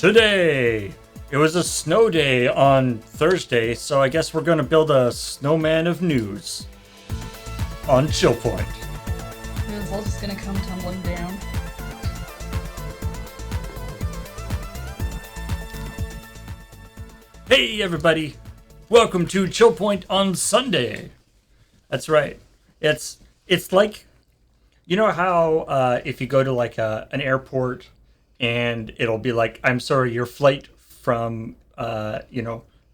Today, it was a snow day on Thursday, so I guess we're gonna build a snowman of news on ChillPoint. It's all just gonna come tumbling down. Hey everybody, welcome to ChillPoint on Sunday. That's right. It's like, you know how if you go to like an airport and it'll be like, I'm sorry, your flight from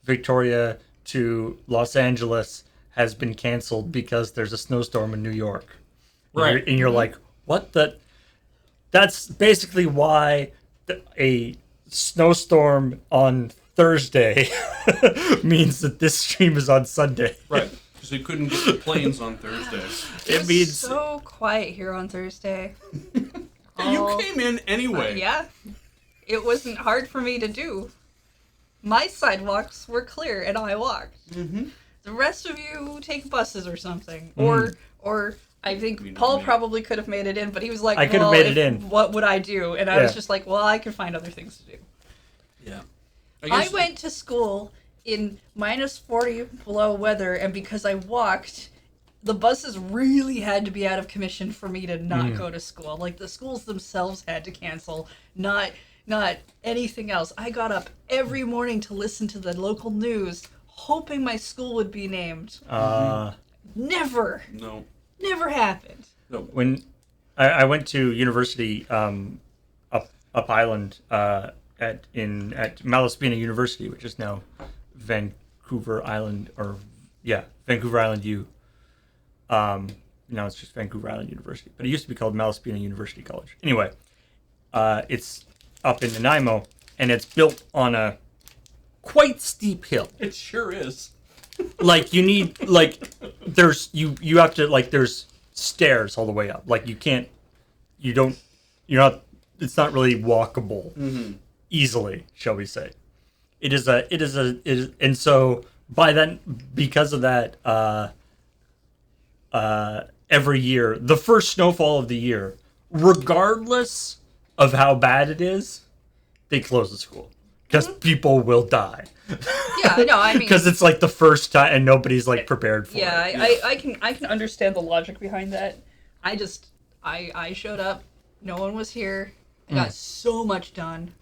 Victoria to Los Angeles has been canceled because there's a snowstorm in New York. Right. And you're like, what the? That's basically why a snowstorm on Thursday means that this stream is on Sunday. Right, because they couldn't get the planes on Thursday. It means So quiet here on Thursday. You came in anyway. Yeah. It wasn't hard for me to do. My sidewalks were clear and I walked. Mm-hmm. The rest of you take buses or something. Mm. Or I think We know Paul me. probably could have made it in, but he was like, I could have made it in. What would I do? And I was Yeah. just like, well, I can find other things to do. Yeah. I went to school in minus 40 below weather, and because I walked, the buses really had to be out of commission for me to not go to school. Like, the schools themselves had to cancel, not anything else. I got up every morning to listen to the local news, hoping my school would be named. Never happened. No. when I went to university up Island at Malaspina University, which is now Vancouver Island Vancouver Island U. Now it's just Vancouver Island University, but it used to be called Malaspina University College. Anyway, it's up in Nanaimo, and it's built on a quite steep hill. It sure is. Like you need there's you have to there's stairs all the way up. Like it's not really walkable easily, shall we say. And so by then, because of that, every year, the first snowfall of the year, regardless of how bad it is, they close the school because people will die. Yeah, no, I mean... Because it's like the first time and nobody's prepared for it. I can understand the logic behind that. I showed up, no one was here, I got so much done.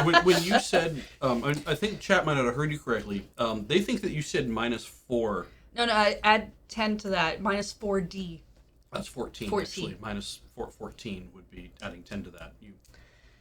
When you said, I think chat might not have heard you correctly. They think that you said -4. No, I add 10 to that, minus 4D. That's 14, 14. actually. -14 would be adding 10 to that.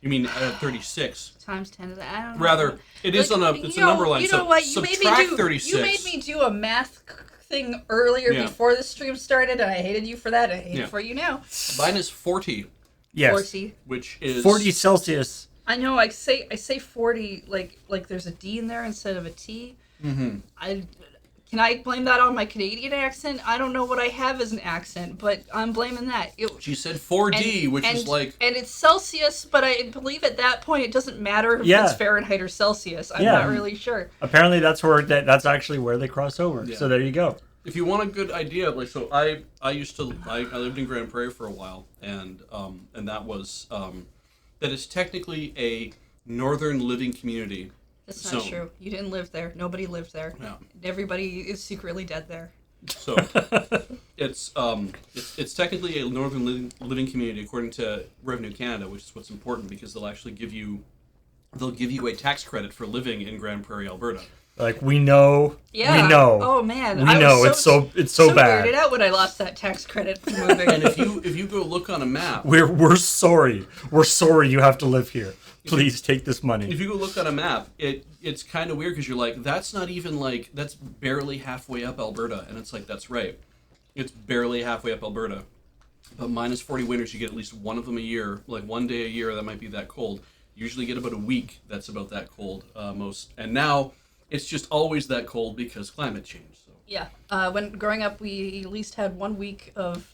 You mean 36. Times 10 to that, I don't know. Rather, it is a number line. You know what, you made subtract 36. You made me do a math thing earlier before the stream started, and I hated you for that, I hate it for you now. -40, Yes. 40. which is... 40 Celsius. I know, I say 40 like there's a D in there instead of a T. Mm-hmm. Can I blame that on my Canadian accent? I don't know what I have as an accent, but I'm blaming that. She said 4D, which is like... And it's Celsius, but I believe at that point it doesn't matter if it's Fahrenheit or Celsius. I'm not really sure. Apparently that's actually where they cross over. Yeah. So there you go. If you want a good idea, I lived in Grand Prairie for a while, and that was that is technically a northern living community. That's not true. You didn't live there. Nobody lived there. Yeah. Everybody is secretly dead there. So it's technically a northern living community according to Revenue Canada, which is what's important because they'll actually give you a tax credit for living in Grand Prairie, Alberta. We know. Yeah. We know. Oh man. We know. It's so bad. Weirded out when I lost that tax credit for moving. And if you go look on a map, We're sorry. We're sorry you have to live here. Please take this money. if you go look on a map, it's kind of weird because you're like, that's not even that's barely halfway up Alberta, and it's like, that's right, it's barely halfway up Alberta. But -40 winters, you get at least one of them a year, like one day a year that might be that cold. You usually get about a week that's about that cold most, and now it's just always that cold because climate change. So Yeah. When growing up, we at least had 1 week of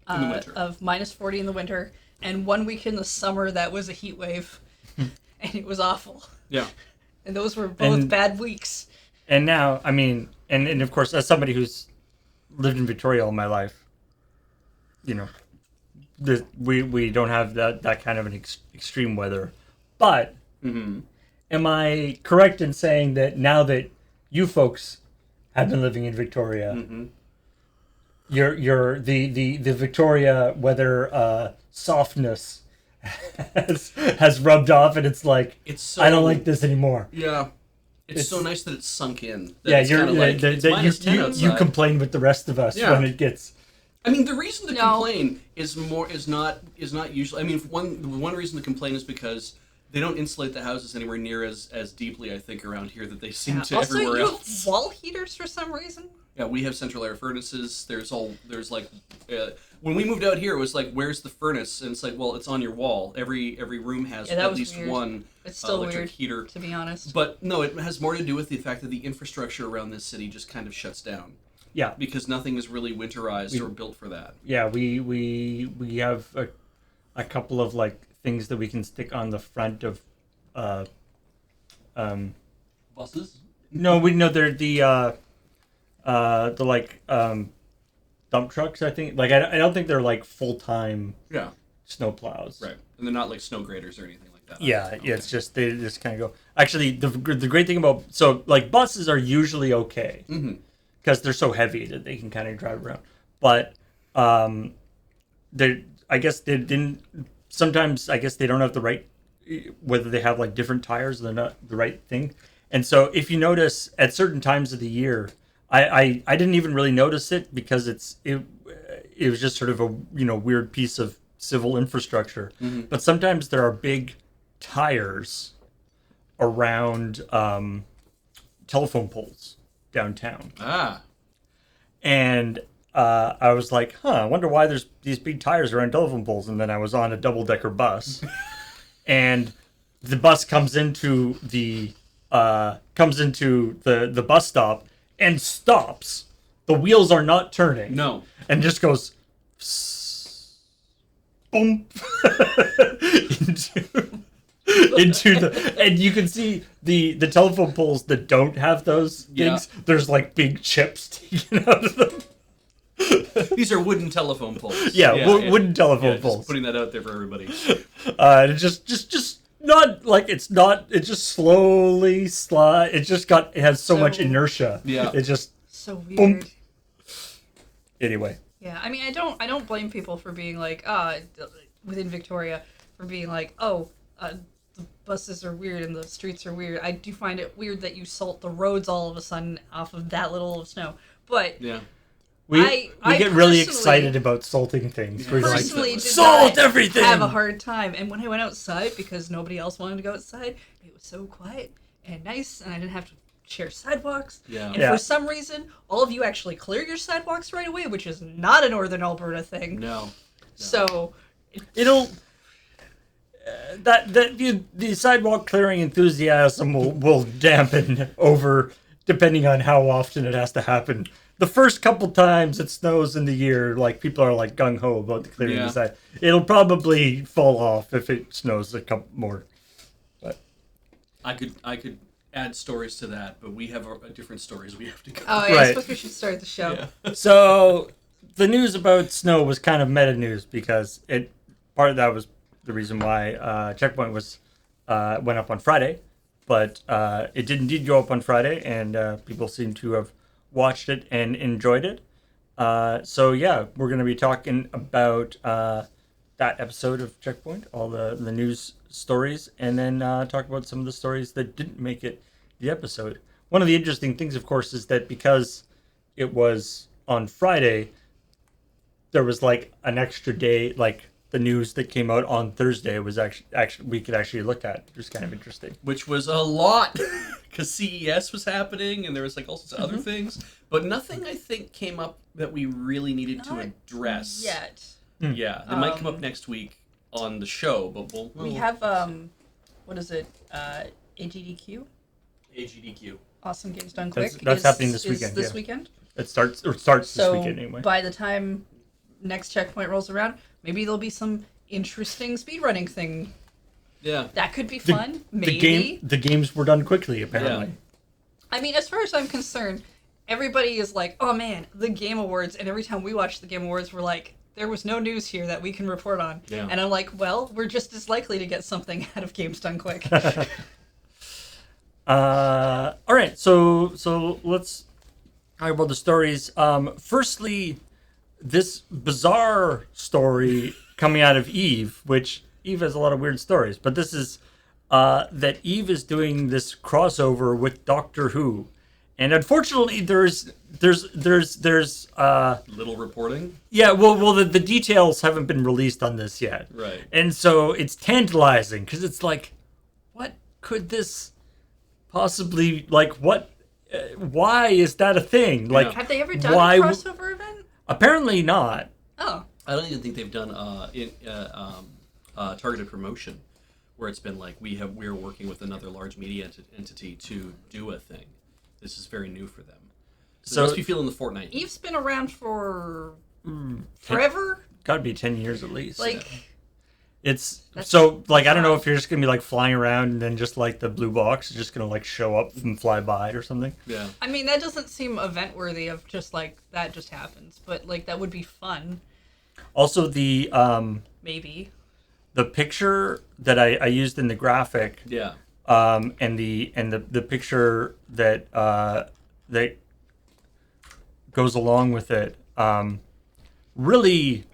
in the winter. of -40 in the winter, and 1 week in the summer that was a heat wave, and it was awful. Yeah. And those were both bad weeks. And now, I mean, and of course, as somebody who's lived in Victoria all my life, we don't have that kind of an extreme weather But Mm-hmm. am I correct in saying that now that you folks have been living in Victoria, Mm-hmm. the Victoria weather softness has rubbed off, and it's like It's so, I don't like this anymore. Yeah. It's so It's- nice that it's sunk in. That Yeah, it's you're kinda like, it's that minus 10 you outside. complain with the rest of us Yeah. when it gets. I mean, the reason to No. complain is not usually. I mean, one reason to complain is because they don't insulate the houses anywhere near as deeply. I think around here that they seem to Also, everywhere you else. have wall heaters for some reason. Yeah, we have central air furnaces. There's like when we moved out here, it was like, where's the furnace? And it's like, well, it's on your wall. Every room has Yeah, that at was least weird. one It's still electric weird, heater. to be honest. But no, it has more to do with the fact that the infrastructure around this city just kind of shuts down Yeah, because nothing is really winterized or built for that. yeah. We have a couple of like things that we can stick on the front of. Buses. No, we know they're the like dump trucks. I think like I don't think they're like full-time Yeah. snow plows. Right, and they're not like snow graders or anything like that. Yeah, Okay. yeah. It's just they just kind of go. Actually, the great thing about like buses are usually okay Mm-hmm. because they're so heavy that they can kind of drive around. But they I guess they didn't. Sometimes I guess they don't have the right, whether they have like different tires, they're not the right thing. And so if you notice at certain times of the year, I didn't even really notice it because it was just sort of a weird piece of civil infrastructure. Mm-hmm. But sometimes there are big tires around telephone poles downtown, Ah. and I was like, I wonder why there's these big tires around telephone poles. And then I was on a double-decker bus, and the bus comes into the bus stop and stops. The wheels are not turning. No. And just goes boom into the, and you can see the telephone poles that don't have those Yeah. things. There's like big chips taken out of them. These are wooden telephone poles. Yeah, wooden telephone just poles. putting that out there for everybody. And it's just not like it's just slowly slide. It has so much So- inertia. Yeah. It just So weird. boom. Anyway. Yeah, I mean, I don't blame people for being like, within Victoria, for being like, the buses are weird and the streets are weird. I do find it weird that you salt the roads all of a sudden off of that little of snow. But Yeah. We I get really personally- excited about salting things. We're like, personally did salt not everything. have a hard time. And when I went outside, because nobody else wanted to go outside, it was so quiet and nice, and I didn't have to share sidewalks. Yeah. And Yeah. for some reason, all of you actually clear your sidewalks right away, which is not a Northern Alberta thing. No. So, It'll the sidewalk clearing enthusiasm will dampen over depending on how often it has to happen. The first couple times it snows in the year, like people are like gung ho about the clearing Yeah. the side. It'll probably fall off if it snows a couple more. But I could add stories to that, but we have different stories we have to go. I Right. suppose we should start the show. Yeah. so the news about snow was kind of meta news because part of that was the reason why CheckPoint was went up on Friday, but it did indeed go up on Friday, and people seem to have watched it and enjoyed it. So yeah, we're going to be talking about that episode of CheckPoint, all the news stories, and then talk about some of the stories that didn't make it the episode. One of the interesting things, of course, is that because it was on Friday, there was like an extra day, like the news that came out on Thursday was actually we could actually look at. It was kind of interesting. Which was a lot, because CES was happening, and there was like all sorts of other things, but nothing I think came up that we really needed to Not address. Yet. Yeah, it might come up next week on the show, but We have, what is it? AGDQ? AGDQ. Awesome Games Done Quick. That's happening this is weekend, This yeah. weekend. It starts So this weekend anyway. by the time next checkpoint rolls around, maybe there'll be some interesting speedrunning thing. Yeah. That could be fun. The Maybe. games were done quickly apparently. Yeah. I mean, as far as I'm concerned, everybody is like, oh man, the Game Awards. And every time we watch the Game Awards, we're like, there was no news here that we can report on. Yeah. And I'm like, well, we're just as likely to get something out of Games Done Quick. All right, so let's talk about the stories. Firstly, this bizarre story coming out of Eve, which Eve has a lot of weird stories, but this is that Eve is doing this crossover with Doctor Who, and unfortunately, there's Little reporting. yeah, well, the details haven't been released on this yet, Right. and so it's tantalizing because it's like, what could this possibly like? What? Why is that a thing? Like, Have they ever done why a crossover event? apparently not. Oh. I don't even think they've done targeted promotion, where it's been like we're working with another large media entity to do a thing. This is very new for them. So they must be feeling the Fortnite. Eve's been around for forever. Got to be 10 years at least. Like, It's That's so like I don't know bizarre. if you're just gonna be like flying around and then just like the blue box is just gonna like show up and fly by or something. Yeah. I mean, that doesn't seem event worthy of just like that just happens, but like that would be fun, Also the maybe. picture that I used in the graphic Yeah. and the picture that that goes along with it really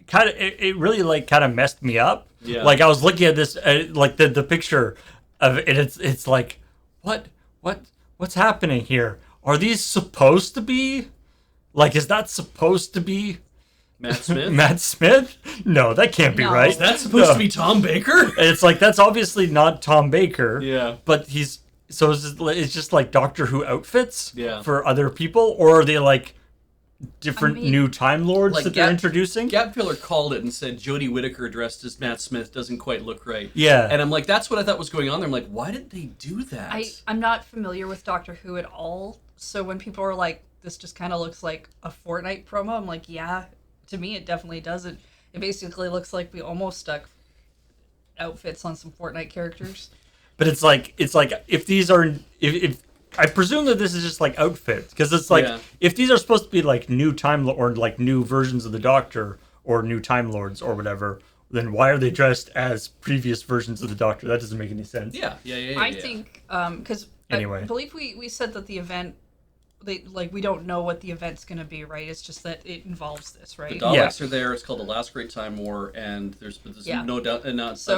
kind of it really like kind of messed me up. Yeah. Like I was looking at this like the picture of it, it's like what's happening here? Are these supposed to be like is that supposed to be Matt Smith. Matt Smith? No, that can't be No. right. Is that supposed No. to be Tom Baker? And it's like that's obviously not Tom Baker. Yeah. But it's just like Doctor Who outfits Yeah. for other people, or are they like different I mean, new Time Lords like that they're Gap- introducing? Gap Filler called it and said Jodie Whittaker dressed as Matt Smith doesn't quite look right. Yeah. And I'm like, that's what I thought was going on there. I'm like, why did they do that? I'm not familiar with Doctor Who at all, so when people are like, this just kind of looks like a Fortnite promo, I'm like, yeah, to me it definitely does. It basically looks like we almost stuck outfits on some Fortnite characters. But it's like if these are if I presume that this is just like outfits because it's like Yeah. if these are supposed to be like new or like new versions of the Doctor or new Time Lords or whatever, then why are they dressed as previous versions of the Doctor? That doesn't make any sense. Yeah. I think because Anyway. I believe we said that the event, we don't know what the event's going to be, right? It's just that it involves this, The right? Daleks are there. It's called The Last Great Time War, and there's Yeah. no doubt So-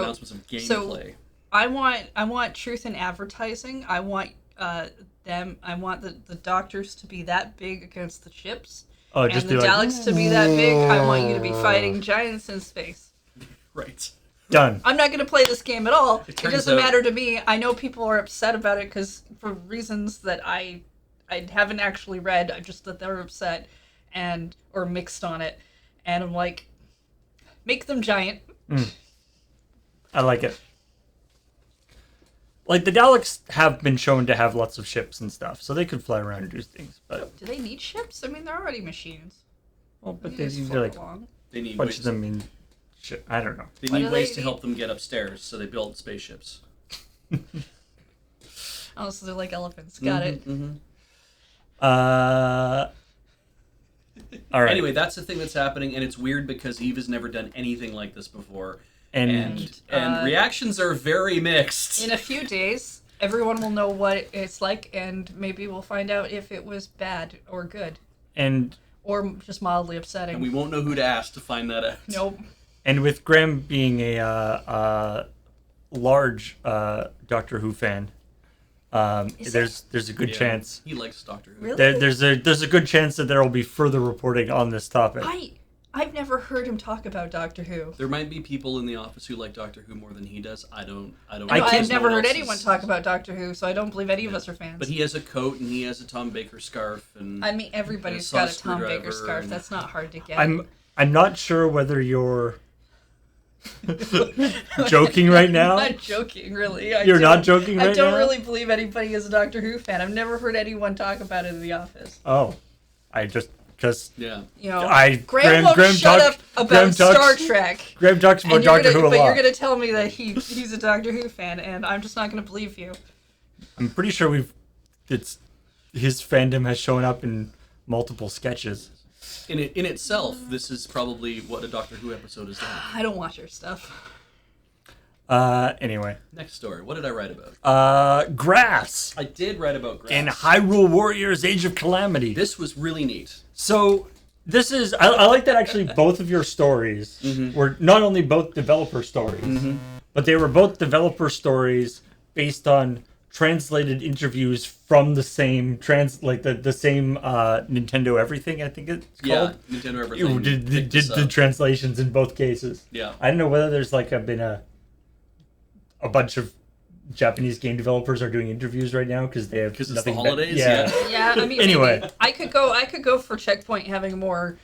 announcements of gameplay. I want truth in advertising. I want I want the doctors to be that big against the ships, Oh, and just the be like Daleks to be that big. I want you to be fighting giants in space. Right. done. I'm not going to play this game at all. It turns doesn't out- matter to me. I know people are upset about it because for reasons that I haven't actually read, just that they're upset or mixed on it, and I'm like, make them giant. I like it. Like the Daleks have been shown to have lots of ships and stuff, so they could fly around and do things. But Do they need ships? I mean, they're already machines. but They they just need float like along. They need punch ways, them in. Shit, I don't know. they Why need do ways they to help them get upstairs, so they build spaceships. Oh, so they're like elephants. Got it. All right. Anyway, that's the thing that's happening, and it's weird because Eve has never done anything like this before, and reactions are very mixed. In a few days, everyone will know what it's like, and maybe we'll find out if it was bad or good, and or just mildly upsetting. And we won't know who to ask to find that out. Nope. and with Graham being a large Doctor Who fan, Is there's a good Yeah. chance. He likes Doctor Who. Really? There's a good chance that there will be further reporting on this topic. I've never heard him talk about Doctor Who. There might be people in the office who like Doctor Who more than he does. I don't. I know. can't- I've There's no never one heard else's- anyone talk about Doctor Who, so I don't believe any of us are fans. But he has a coat and he has a Tom Baker scarf and. I mean, everybody's and a got a Tom screwdriver Baker scarf. and- That's not hard to get. I'm not sure whether you're joking right now. I'm not joking, really. You're not joking I right don't now? really believe anybody is a Doctor Who fan. I've never heard anyone talk about it in the office. Oh, I just Yeah. You know, Graham won't shut talks- up Graham about Star talks- Trek. Graham talks about And you're Doctor gonna, Who a but lot. you're gonna tell me that he's a Doctor Who fan, and I'm just not gonna believe you. I'm pretty sure his fandom has shown up in multiple sketches. in itself, this is probably what a Doctor Who episode is like. I don't watch your stuff. Anyway. Next story. What did I write about? Grass. I did write about grass. In Hyrule Warriors Age of Calamity. This was really neat. So, this is... I like that actually both of your stories were not only both developer stories, but they were both developer stories based on translated interviews from the same the same Nintendo Everything, I think it's called. Yeah, Nintendo Everything. Did the translations in both cases. Yeah. I don't know whether there's been a bunch of Japanese game developers are doing interviews right now because they have because it's nothing the holidays. Yeah, I mean, anyway, maybe. I could go for CheckPoint having more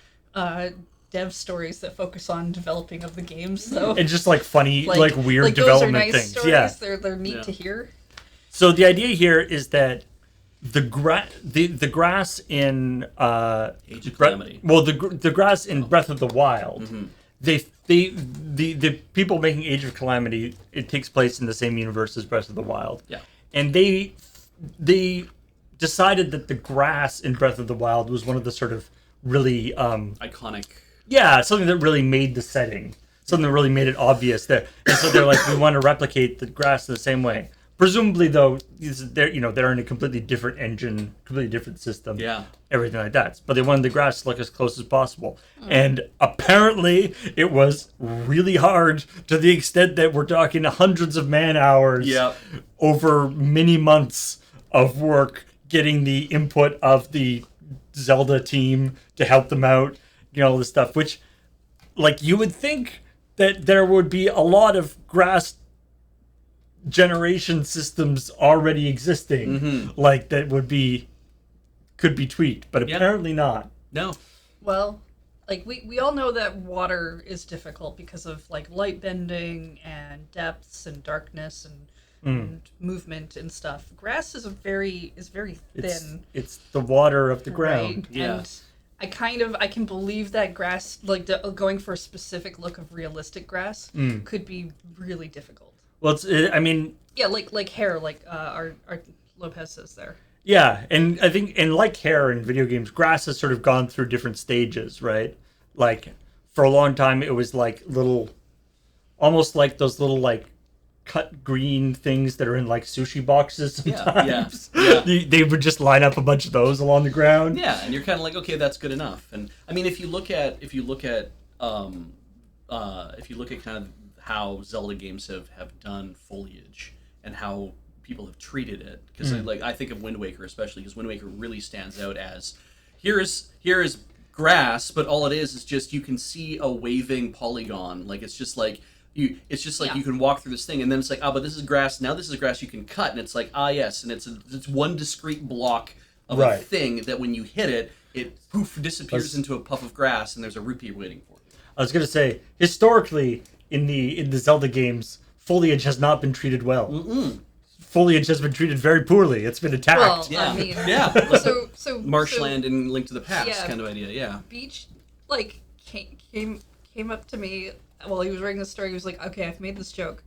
dev stories that focus on developing of the games. So and just funny, weird those development are nice things. Stories. Yeah, they're neat to hear. So the idea here is that the grass in Age of Calamity. The grass in Breath of the Wild. The people making Age of Calamity, it takes place in the same universe as Breath of the Wild. Yeah. And they decided that the grass in Breath of the Wild was one of the sort of really iconic. Yeah, something that really made the setting. Something that really made it obvious that, and so they're we want to replicate the grass in the same way. Presumably, though, they're in a completely different engine, completely different system. Yeah. Everything like that. But they wanted the grass to look as close as possible. And apparently, it was really hard to the extent that we're talking hundreds of man-hours over many months of work getting the input of the Zelda team to help them out, all this stuff, which, you would think that there would be a lot of grass generation systems already existing, that could be tweaked, but apparently not. No. Well, we all know that water is difficult because of light bending and depths and darkness and movement and stuff. Grass is very thin. It's the water of the ground. Right? Yeah. And I can believe that grass, going for a specific look of realistic grass, could be really difficult. Well, Yeah, like hair, our Lopez says there. Yeah, and I think, like hair in video games, grass has sort of gone through different stages, right? For a long time, it was little, almost like those little cut green things that are in sushi boxes sometimes. Yeah. They would just line up a bunch of those along the ground. Yeah, and you're kind of okay, that's good enough. And I mean, if you look at kind of how Zelda games have done foliage and how people have treated it, because I think of Wind Waker especially, because Wind Waker really stands out as here is grass, but all it is just you can see a waving polygon, you can walk through this thing, and then it's but this is grass. Now this is grass you can cut, and it's yes, and it's one discrete block of a thing that when you hit it, it poof disappears into a puff of grass, and there's a rupee waiting for you. I was gonna say, historically in the Zelda games, foliage has not been treated well. Foliage has been treated very poorly. It's been attacked. Well, Yeah. I mean, Yeah. so Marshland in Link to the Past kind of idea. Yeah. Beach came up to me while he was writing the story. He was like, "Okay, I've made this joke.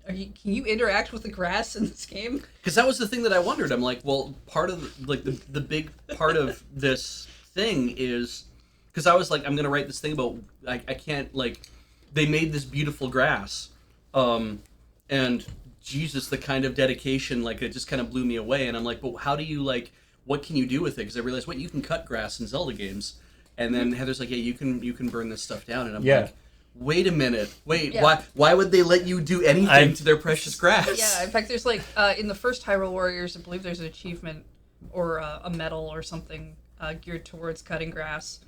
Can you interact with the grass in this game?" Because that was the thing that I wondered. I'm like, well, part of the big part of this thing is because I was I'm gonna write this thing about I can't they made this beautiful grass, and Jesus, the kind of dedication it just kind of blew me away. And I'm like, but how do you what can you do with it? Because I realized you can cut grass in Zelda games, and then Heather's like, yeah, you can burn this stuff down, and I'm like, wait a minute, why would they let you do anything to their precious grass? Yeah, in fact, there's in the first Hyrule Warriors, I believe there's an achievement or a medal or something geared towards cutting grass,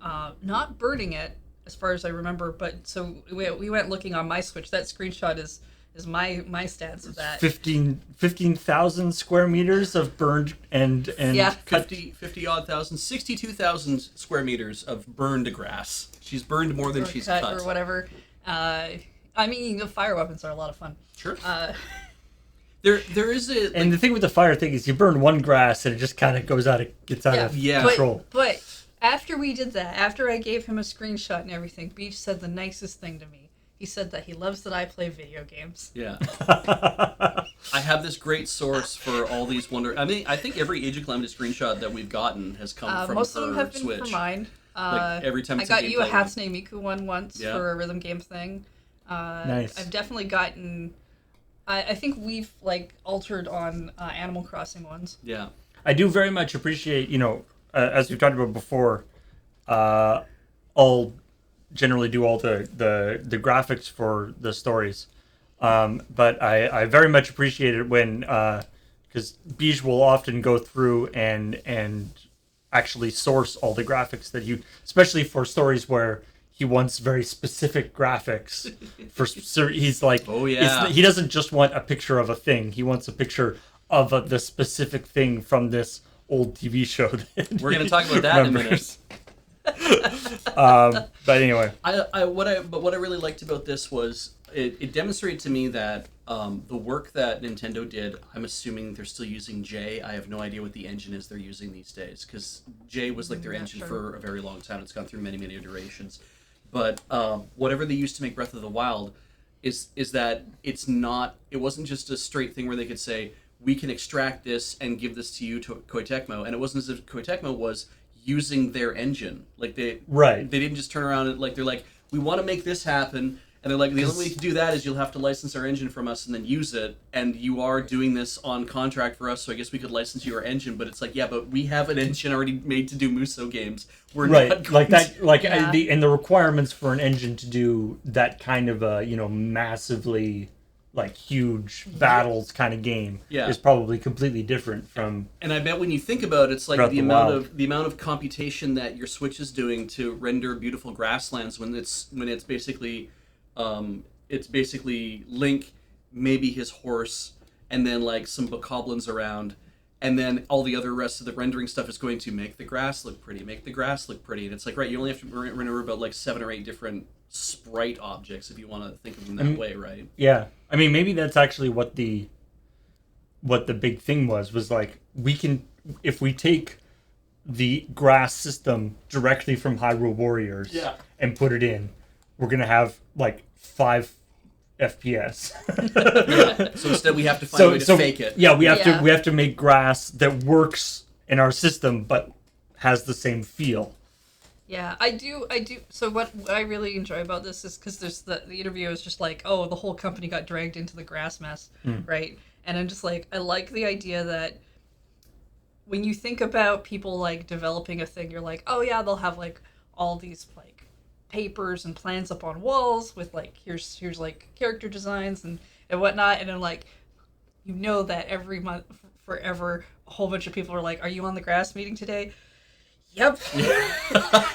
not burning it, as far as I remember. But so we went looking on my Switch. That screenshot is my stats of that. 15,000 square meters of burned and cut. 50 odd thousand, 62,000 square meters of burned grass. She's burned more than she's cut. Or whatever. I mean, the fire weapons are a lot of fun. Sure. There is a and the thing with the fire thing is you burn one grass and it just kind of gets out of control. But after we did that, after I gave him a screenshot and everything, Beach said the nicest thing to me. He said that he loves that I play video games. Yeah. I have this great source for all these I think every Age of Calamity screenshot that we've gotten has come from Most her of them have been Switch. for mine. Like, every time I it's got you a gameplay Hatsune Miku one once Yeah. for a rhythm game thing. Nice. I've definitely gotten. I think we've like altered on Animal Crossing ones. Yeah. I do very much appreciate, as we've talked about before, I'll generally do all the graphics for the stories. But I very much appreciate it when, because Bij will often go through and actually source all the graphics that especially for stories where he wants very specific graphics. He's like, Oh, yeah. he doesn't just want a picture of a thing. He wants a picture of the specific thing from this old TV show. We're going to talk about that in a minute. But anyway, what I really liked about this was it demonstrated to me that the work that Nintendo did, I'm assuming they're still using J. I have no idea what the engine is they're using these days, because J was like their Not engine sure. for a very long time. It's gone through many, many iterations. But whatever they used to make Breath of the Wild is that it wasn't just a straight thing where they could say, we can extract this and give this to you, to Koei Tecmo. And it wasn't as if Koei Tecmo was using their engine. Like they didn't just turn around and they're like, we want to make this happen. And they're like, the only way to do that is you'll have to license our engine from us and then use it. And you are doing this on contract for us, so I guess we could license you our engine. But it's like, yeah, but we have an engine already made to do Muso games. We're not right, going like that, to... like Yeah. the requirements for an engine to do that kind of a massively like huge battles kind of game Yeah. is probably completely different from. And I bet when you think about it, it's like Breath the of the amount Wild. of computation that your Switch is doing to render beautiful grasslands when it's basically Link, maybe his horse, and then like some bokoblins around, and then all the other rest of the rendering stuff is going to make the grass look pretty, and it's like, right, you only have to remember about like 7 or 8 different sprite objects if you want to think of them that way, right? Yeah, I mean, maybe that's actually what the big thing was like, we can, if we take the grass system directly from Hyrule Warriors and put it in, we're gonna have like 5 FPS. Yeah. So instead we have to find a way to fake it. Yeah, we have Yeah. to make grass that works in our system but has the same feel. Yeah, I do. So what I really enjoy about this is because there's the interview is just like, oh, the whole company got dragged into the grass mess, right? And I'm just like, I like the idea that when you think about people like developing a thing, you're like, oh yeah, they'll have like all these like papers and plans up on walls with like here's like character designs and whatnot, and then like that every month forever a whole bunch of people are like, are you on the grass meeting today? Yep.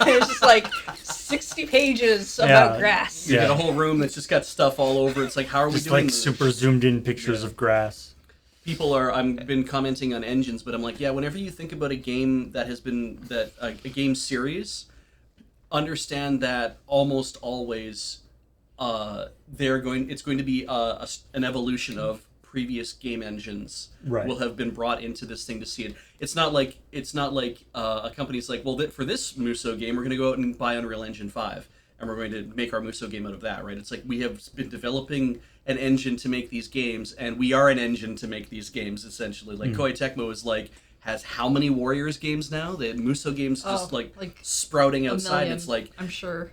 There's just like 60 pages about grass. You Yeah. get a whole room that's just got stuff all over. It's like, how are we Just doing like this? super zoomed in pictures of grass. I've been commenting on engines, but I'm like, yeah, whenever you think about a game that has been a game series, understand that almost always it's going to be an evolution of previous game engines will have been brought into this thing to see it. It's not like a company's like, well, for this Muso game, we're going to go out and buy Unreal Engine 5, and we're going to make our Muso game out of that, right? It's like we have been developing an engine to make these games, and we are an engine to make these games, essentially. Like, Koei Tecmo is like, has how many Warriors games now? They had Muso games just like sprouting outside. million, It's like, I'm sure.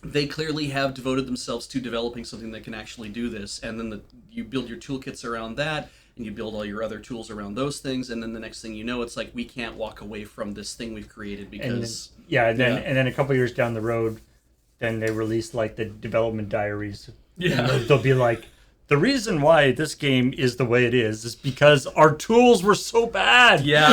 they clearly have devoted themselves to developing something that can actually do this, and then you build your toolkits around that, and you build all your other tools around those things, and then the next thing you know, it's like, we can't walk away from this thing we've created because... And then a couple years down the road, then they release like the development diaries. Yeah. And they'll be like, the reason why this game is the way it is because our tools were so bad. Yeah.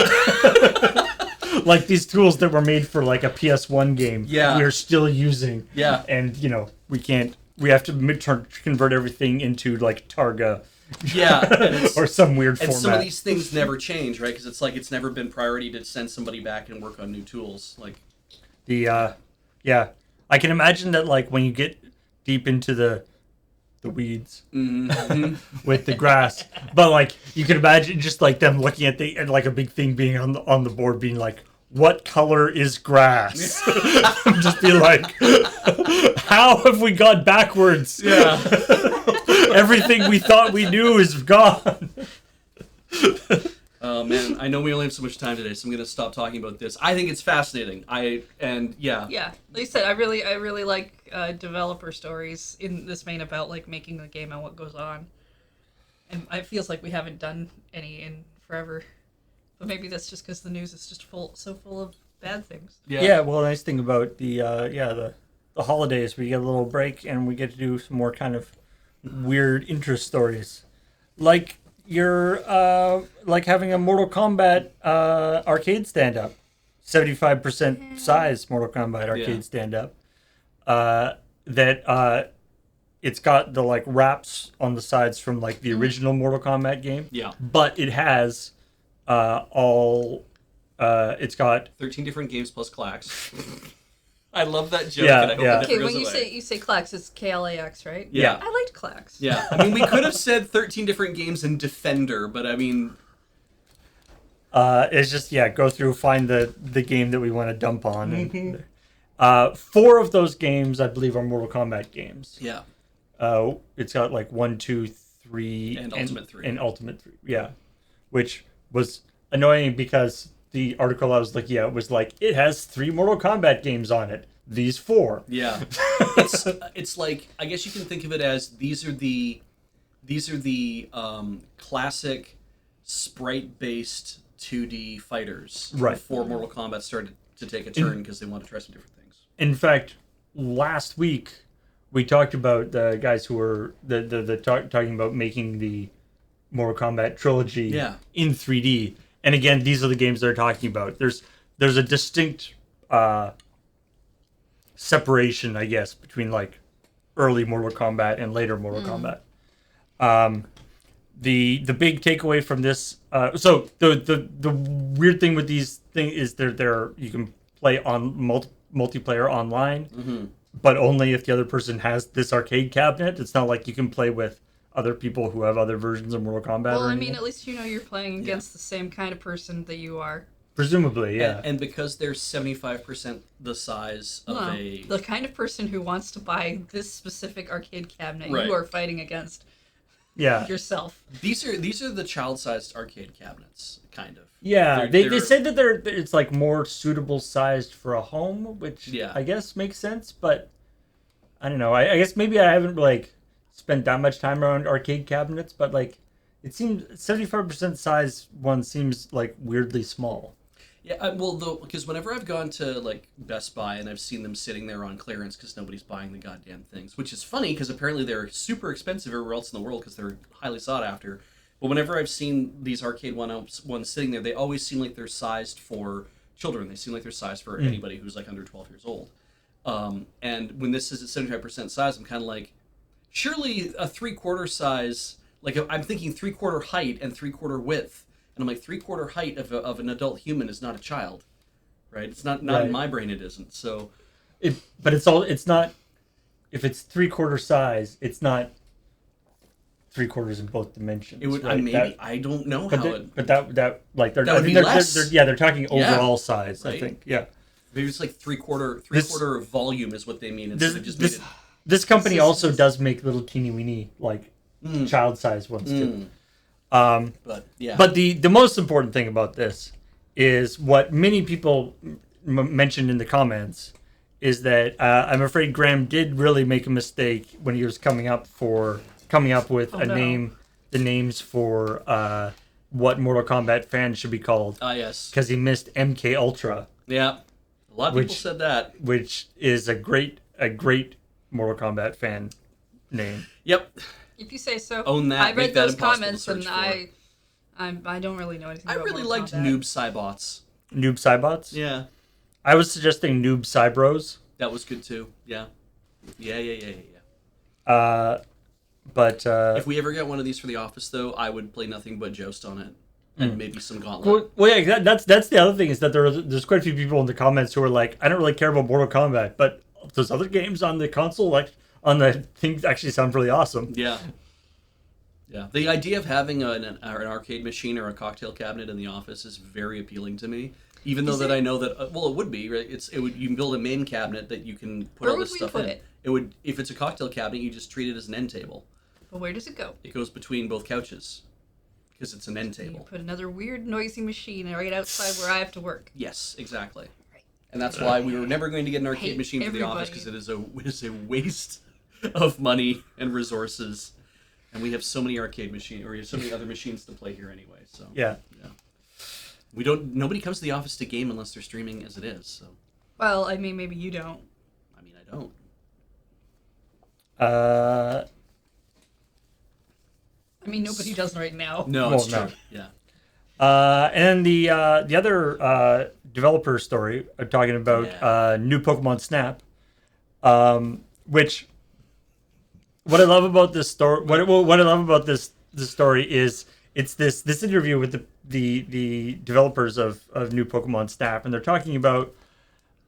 Like these tools that were made for like a PS1 game. Yeah. We're still using. Yeah. And we have to convert everything into like Targa. Yeah. And or some weird and format. some of these things never change, right? Because it's like, it's never been priority to send somebody back and work on new tools. Like, I can imagine that like when you get deep into the weeds with the grass, but like you can imagine just like them looking at like a big thing being on the board, being like, what color is grass? Just be like, how have we gone backwards? Yeah. Everything we thought we knew is gone. Oh man, I know we only have so much time today, so I'm gonna stop talking about this. I think it's fascinating. Yeah. Yeah, like I said, I really like developer stories in this vein about like making the game and what goes on. And it feels like we haven't done any in forever, but maybe that's just because the news is just so full of bad things. Yeah. Well, the nice thing about the holidays, we get a little break and we get to do some more kind of weird interest stories, like you're like having a Mortal Kombat arcade stand up, 75% size Mortal Kombat arcade stand up. That it's got the like wraps on the sides from like the original Mortal Kombat game. Yeah. But it has it's got 13 different games plus clacks. I love that joke. Yeah, and I hope yeah. it never Okay, goes when away. you say Klax, it's KLAX, right? Yeah. I liked Klax. Yeah, I mean, we could have said 13 different games in Defender, but I mean, it's just go through, find the game that we want to dump on. And, 4 of those games, I believe, are Mortal Kombat games. yeah. It's got like 1, 2, 3, And Ultimate 3. and Ultimate 3. Yeah, which was annoying because the article I was looking at was like, it has 3 Mortal Kombat games on it. These 4. Yeah, it's like, I guess you can think of it as these are the classic sprite-based 2D fighters Right. before Mortal Kombat started to take a turn because they wanted to try some different things. In fact, last week we talked about the guys who were talking about making the Mortal Kombat trilogy in 3D. And again, these are the games they're talking about. There's a distinct separation, I guess, between like early Mortal Kombat and later Mortal Kombat. The big takeaway from this, so the weird thing with these things is they're you can play on multiplayer online, but only if the other person has this arcade cabinet. It's not like you can play with other people who have other versions of Mortal Kombat. Well, or I anything. mean, at least you know you're playing against the same kind of person that you are. Presumably, yeah. And because they're 75% the size of The kind of person who wants to buy this specific arcade cabinet, Right. you are fighting against Yeah. yourself. These are the child-sized arcade cabinets, kind of. Yeah, They're- they said that it's like more suitable sized for a home, which I guess makes sense, but I don't know. I guess maybe I haven't like spent that much time around arcade cabinets, but like it seems 75% size one seems like weirdly small. Yeah, well, though, because whenever I've gone to like Best Buy and I've seen them sitting there on clearance because nobody's buying the goddamn things, which is funny because apparently they're super expensive everywhere else in the world because they're highly sought after. But whenever I've seen these arcade ones sitting there, they always seem like they're sized for children. They seem like they're sized for anybody who's like under 12 years old. And when this is at 75% size, I'm kind of like, surely a 3/4 size, like I'm thinking 3/4 height and 3/4 width. And I'm like, 3/4 height of an adult human is not a child, right? It's not Right. in my brain. It isn't. So, But it's not. If it's 3/4 size, it's not 3/4 in both dimensions. it would. Right? I don't know But how it. but that like they're That would I think be they're, less. they're talking Yeah. overall size. I Right. think Maybe it's like three-quarter volume is what they mean. Instead of just this, made it, this company also does make little teeny weeny like child size ones too. but yeah. But the most important thing about this is what many people mentioned in the comments is that I'm afraid Graham did really make a mistake when he was coming up with the names for what Mortal Kombat fans should be called. Yes. Because he missed MK Ultra, Yeah. A lot of people said that. which is a great Mortal Kombat fan name. Yep. If you say so. Own that, I make read that those impossible to comments and search I don't really know anything I about really Mortal liked Kombat. Noob Cybots. Noob Cybots? Yeah. I was suggesting Noob Cybros. That was good too. Yeah. Yeah. But If we ever get one of these for the office, though, I would play nothing but Joust on it, and maybe some Gauntlet. well, yeah, that's the other thing is that there's quite a few people in the comments who are like, I don't really care about Mortal Kombat, but those other games on the console, like on the thing, actually sound really awesome. Yeah. Yeah. The idea of having an arcade machine or a cocktail cabinet in the office is very appealing to me Even though Is that it? I know that well, it would be right. You can build a main cabinet that you can put Where all would this we stuff put in. it? It would if it's a cocktail cabinet, you just treat it as an end table. But where does it go? It goes between both couches because it's an end You table. put another weird, noisy machine right outside where I have to work. Yes, exactly. Right. And that's why we were never going to get an arcade Hate machine for the office everybody. because it is a waste of money and resources. And we have so many arcade machines, or we have so many other machines to play here anyway. So Yeah. Nobody comes to the office to game unless they're streaming as it is. So Well, I mean, maybe you don't. I mean, I don't. I mean, nobody does right now. No, Well, it's true. no. Yeah. And the other developer story talking about new Pokemon Snap, which what I love about this story, what I love about this story is it's this interview with the developers of new Pokemon Snap, and they're talking about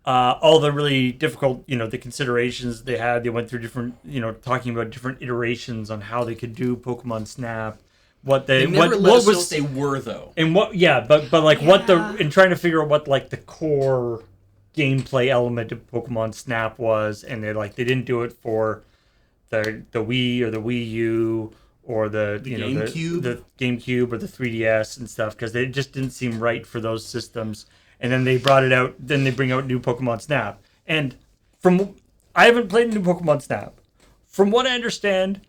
all the really difficult, the considerations they had. They went through different, talking about different iterations on how they could do Pokemon Snap. What They never let us know what they were, though. and what, yeah, but like what Yeah. and trying to figure out what like the core gameplay element of Pokemon Snap was, and they didn't do it for the Wii or the Wii U or the GameCube? the GameCube or the 3DS and stuff because they just didn't seem right for those systems. And then they brought it out. Then they bring out new Pokemon Snap, and I haven't played new Pokemon Snap. From what I understand,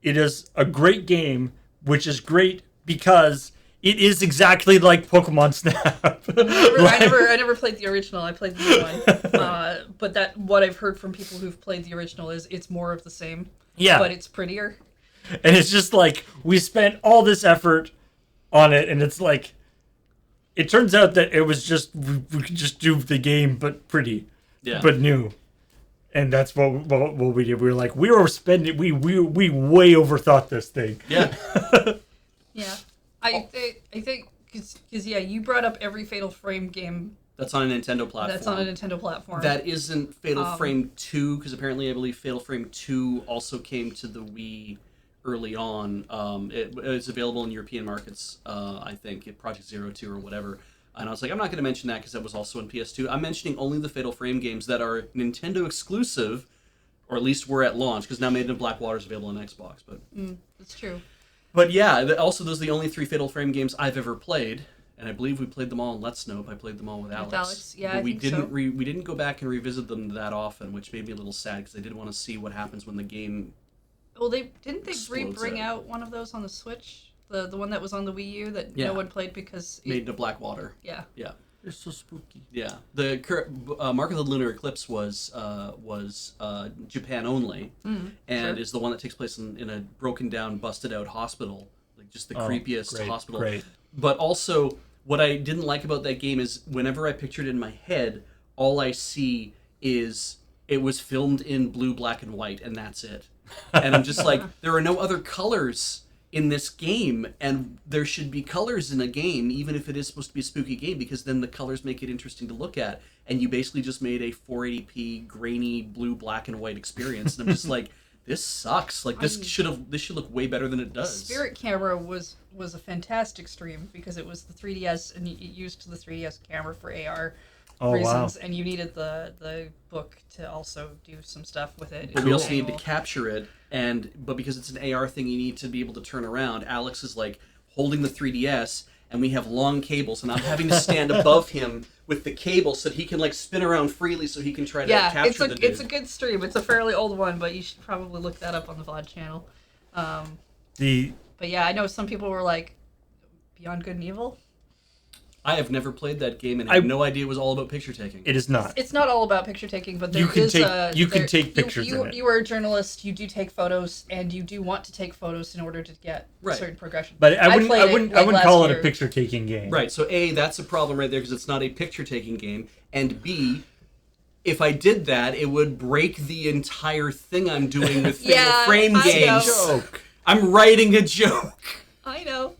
it is a great game, which is great because it is exactly like Pokemon Snap. I never played the original. I played the new one. But what I've heard from people who've played the original is it's more of the same. Yeah. But it's prettier. And it's just like we spent all this effort on it, and it's like it turns out that it was just we could just do the game but pretty, but new. And that's what we did. We were like, we way overthought this thing. Yeah. Yeah. I think because you brought up every Fatal Frame game That's on a Nintendo platform. that's on a Nintendo platform. That isn't Fatal Frame 2, because apparently I believe Fatal Frame 2 also came to the Wii early on. It's available in European markets, I think, at Project Zero 2 or whatever. And I was like, I'm not going to mention that because that was also on PS2. I'm mentioning only the Fatal Frame games that are Nintendo exclusive, or at least were at launch, because now Made in Blackwater is available on Xbox. But That's true. But yeah, also those are the only 3 Fatal Frame games I've ever played, and I believe we played them all in Let's Snope. I played them all with Alex. Alex, yeah, but I we think didn't so. we didn't go back and revisit them that often, which made me a little sad because I did want to see what happens when the game. Well, didn't they Explodes bring out. out one of those on the Switch? The one that was on the Wii U that Yeah. no one played because Made into Blackwater. yeah. Yeah, It's so spooky. yeah. The Mark of the Lunar Eclipse was Japan only, and sure. is the one that takes place in a broken down, busted out hospital, like just the creepiest great, hospital. great. But also, what I didn't like about that game is whenever I pictured it in my head, all I see is it was filmed in blue, black, and white, and that's it. And I'm just like, there are no other colors in this game, and there should be colors in a game, even if it is supposed to be a spooky game, because then the colors make it interesting to look at. And you basically just made a 480p grainy blue, black, and white experience, and I'm just like, this sucks. Like this should look way better than it does. Spirit Camera was a fantastic stream because it was the 3DS and it used the 3DS camera for AR reasons, and you needed the book to also do some stuff with it. But we also need to capture it, but because it's an AR thing, you need to be able to turn around. Alex is like holding the 3DS, and we have long cables, and I'm having to stand above him with the cable so that he can like spin around freely, so he can try to capture the dude. It's a good stream. It's a fairly old one, but you should probably look that up on the VOD channel. But yeah, I know some people were like, Beyond Good and Evil? I have never played that game and have no idea it was all about picture taking. It is not. It's not all about picture taking, but there You can is take- you can take pictures You in it. you are a journalist. You do take photos, and you do want to take photos in order to get Right. certain progression. But I wouldn't played it, like, last call it year. a picture taking game. Right, so A, that's a problem right there because it's not a picture taking game, and B, if I did that, it would break the entire thing I'm doing with Fatal Yeah, Frame I games. know. Joke. I'm writing a joke. I know.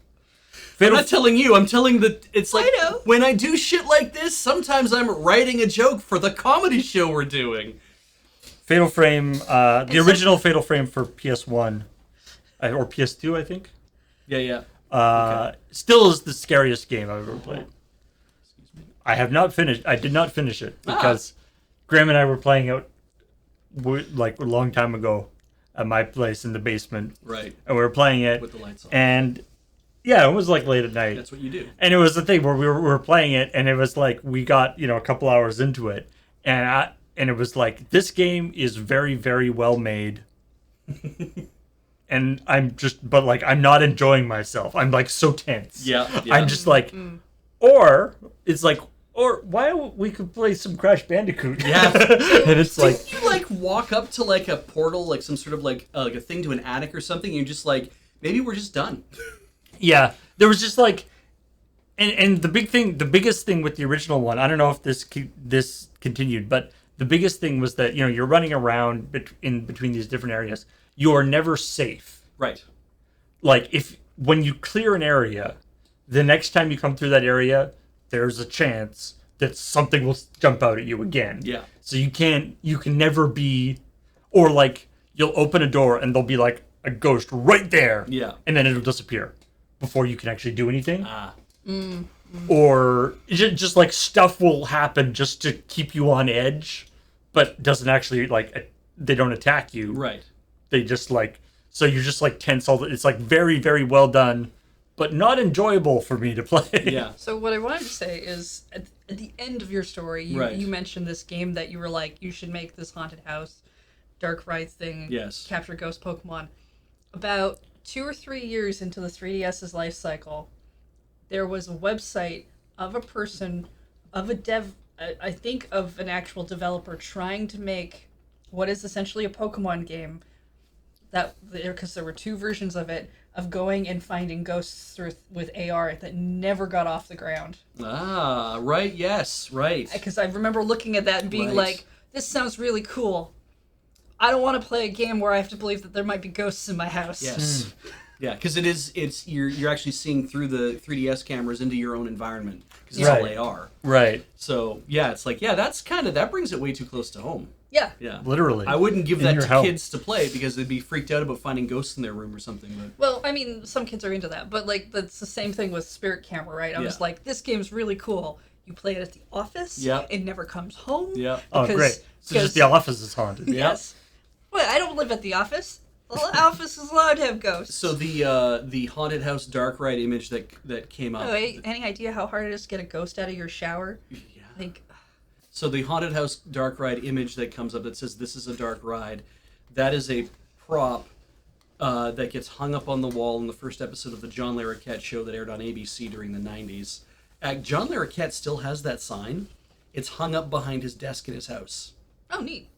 I'm Fatal not telling you. I'm telling it's like I know. when I do shit like this, sometimes I'm writing a joke for the comedy show we're doing. Fatal Frame, the original Fatal Frame for PS1 or PS2, I think. Yeah. Still is the scariest game I've ever played. I have not finished. I did not finish it because Graham and I were playing it like a long time ago at my place in the basement. Right. And we were playing it With the lights on. and yeah, it was like late at night. That's what you do. And it was the thing where we were playing it, and it was like we got a couple hours into it, and it was like, this game is very, very well made, and but like I'm not enjoying myself. I'm like so tense. Yeah. I'm just like, or it's like, or why don't we could play some Crash Bandicoot? Yeah. And it's like, Did you like walk up to like a portal, like some sort of like a thing to an attic or something? And you're just like, maybe we're just done. yeah, there was just like, and the biggest thing with the original one, I don't know if this continued, but the biggest thing was that you're running around in between these different areas. You are never safe. Right. Like when you clear an area, the next time you come through that area, there's a chance that something will jump out at you again. Yeah. So you can never be, or like you'll open a door and there'll be like a ghost right there. Yeah. And then it'll disappear before you can actually do anything. Ah. Or just like stuff will happen just to keep you on edge, but doesn't actually they don't attack you. Right. They just so you're just like tense it's like very, very well done, but not enjoyable for me to play. Yeah. So what I wanted to say is, at the end of your story, you mentioned this game that you were like, you should make this haunted house, dark ride thing, Yes. capture ghost Pokemon. About 2 or 3 years into the 3DS's life cycle, there was a website of a person, of a I think of an actual developer trying to make what is essentially a Pokemon game, because there were 2 versions of it, of going and finding ghosts with AR that never got off the ground. Ah, right. Yes. Right. Because I remember looking at that and being like, this sounds really cool. I don't want to play a game where I have to believe that there might be ghosts in my house. Yes. Yeah, because you're actually seeing through the 3DS cameras into your own environment because it's all AR. Right. So yeah, it's like that brings it way too close to home. Yeah. Yeah. Literally. I wouldn't give In that your to house. kids to play because they'd be freaked out about finding ghosts in their room or something. But Well, I mean, some kids are into that, but like that's the same thing with Spirit Camera, right? I was like, this game's really cool. You play it at the office. Yeah. It never comes home. yeah. Oh, great. So just the office is haunted. Yes. Well, I don't live at the office. The office is allowed to have ghosts. So the haunted house dark ride image that came up. Oh, any idea how hard it is to get a ghost out of your shower? Yeah. Like, So the haunted house dark ride image that comes up that says this is a dark ride, that is a prop that gets hung up on the wall in the first episode of the John Larroquette show that aired on ABC during the 90s. John Larroquette still has that sign. It's hung up behind his desk in his house. oh, neat.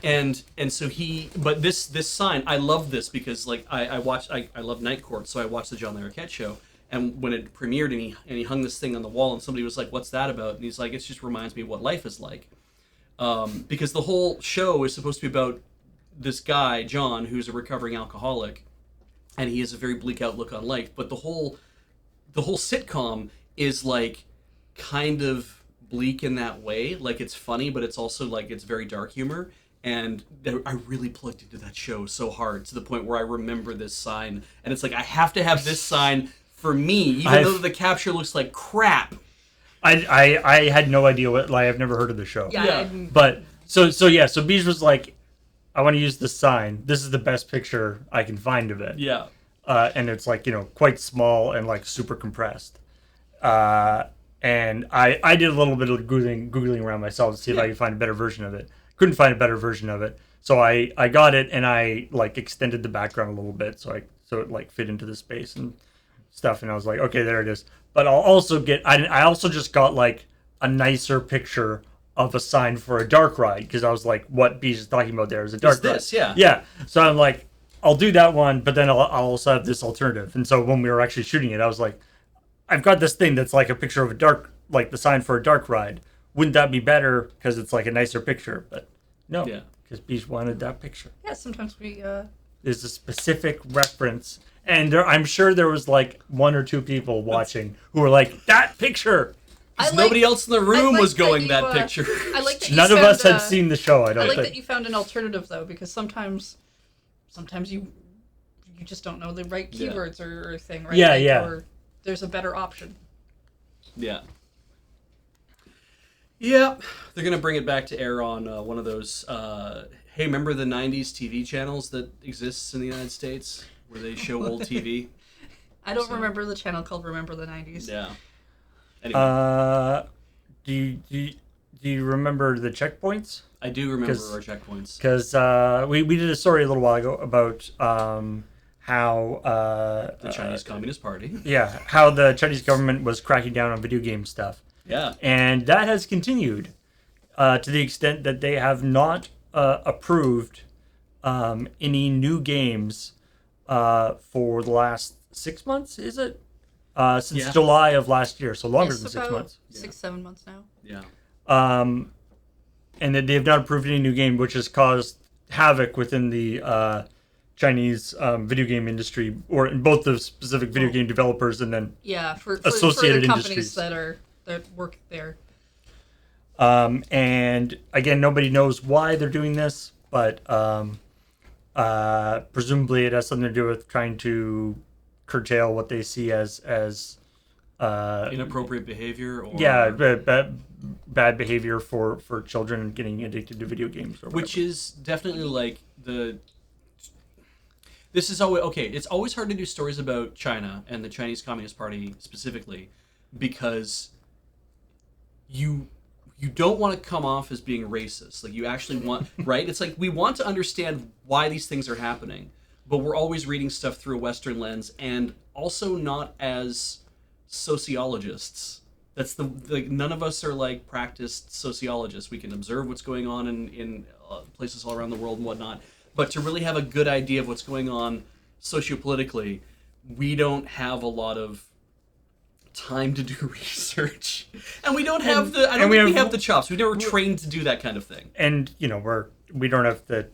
And so but this sign, I love this because like I love Night Court, so I watched the John Larroquette show, and when it premiered and he hung this thing on the wall and somebody was like, what's that about? And he's like, it just reminds me of what life is like. Because the whole show is supposed to be about this guy, John, who's a recovering alcoholic, and he has a very bleak outlook on life, but the whole sitcom is like kind of bleak in that way. Like it's funny, but it's also like it's very dark humor. And I really plugged into that show so hard to the point where I remember this sign, and it's like I have to have this sign for me, even though the capture looks like crap. I had no idea I have never heard of the show. Yeah. But so Beej was like, I want to use this sign. This is the best picture I can find of it. Yeah. And it's like quite small and like super compressed. And I did a little bit of googling around myself to see if I could find a better version of it. Couldn't find a better version of it, so I got it and I like extended the background a little bit so it like fit into the space and stuff. And I was like, okay, there it is. But I'll also I also just got like a nicer picture of a sign for a dark ride because I was like, what Beej is talking about there is a dark ride. Yeah. So I'm like, I'll do that one, but then I'll also have this alternative. And so when we were actually shooting it, I was like, I've got this thing that's like a picture of a dark, like the sign for a dark ride. Wouldn't that be better because it's like a nicer picture? But no, because Beej wanted that picture. Yeah, sometimes we... There's a specific reference. And I'm sure there was like 1 or 2 people watching who were like, that picture! Nobody else in the room was going that that picture. I like that you None of found, us had seen the show, I don't I like think. that you found an alternative, though, because sometimes you just don't know the right keywords or thing, right? Yeah, yeah. Or there's a better option. Yeah. Yeah, they're gonna bring it back to air on one of those. Hey, remember the '90s TV channels that exists in the United States where they show old TV? I don't So- remember the channel called Remember the 90s. Yeah. Anyway, Do you remember the checkpoints? I do remember 'cause- our checkpoints. Because we did a story a little while ago about how The Chinese Communist Party. how the Chinese government was cracking down on video game stuff, Yeah. and that has continued to the extent that they have not approved any new games for the last 6 months. Is it since Yeah. July of last year? So longer It's than 6 about months. 6-7 months now. Yeah. And that they have not approved any new game, which has caused havoc within the Chinese video game industry, or in both the specific video game developers and then Yeah, for Associated the companies industries. that work there. and again, nobody knows why they're doing this, but presumably it has something to do with trying to curtail what they see as Inappropriate behavior or bad behavior for children getting addicted to video games, or which whatever. is definitely like this is always okay. It's always hard to do stories about China and the Chinese Communist Party specifically because you don't want to come off as being racist. Like you actually want right? It's like we want to understand why these things are happening, but we're always reading stuff through a Western lens and also not as sociologists. That's like none of us are like practiced sociologists. We can observe what's going on in places all around the world and whatnot, but to really have a good idea of what's going on sociopolitically, we don't have a lot of time to do research, and we don't have the. I don't think we have the chops. We never trained to do that kind of thing. And we don't have the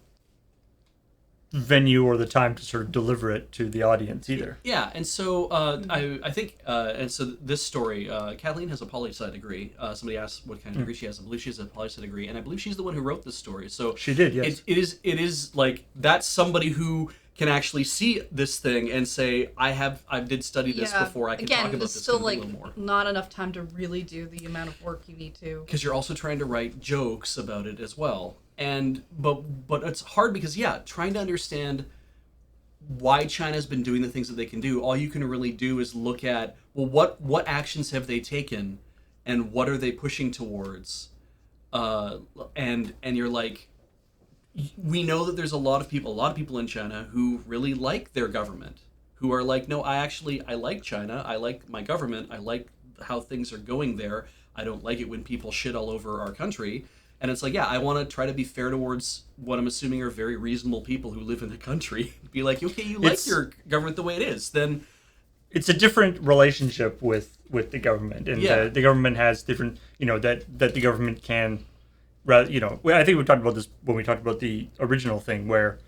venue or the time to sort of deliver it to the audience either. Yeah, and so I think, and so this story, Kathleen has a poli-sci degree. Somebody asked what kind of degree she has. I believe she has a poli-sci degree, and I believe she's the one who wrote this story. So She did, yes. It is like that's somebody who can actually see this thing and say, I did study this before. I can talk about there's this still a like little more. not enough time to really do the amount of work you need to. Because you're also trying to write jokes about it as well, and but it's hard because trying to understand why China's been doing the things that they can do, all you can really do is look at, well, what actions have they taken and what are they pushing towards, and you're like, we know that there's a lot of people in China who really like their government, who are like, no, I like China, I like my government, I like how things are going there, I don't like it when people shit all over our country. And it's like, I want to try to be fair towards what I'm assuming are very reasonable people who live in the country. Be like, okay, you like your government the way it is, then It's a different relationship with the government, and the government has different, that the government can, I think we talked about this when we talked about the original thing, where,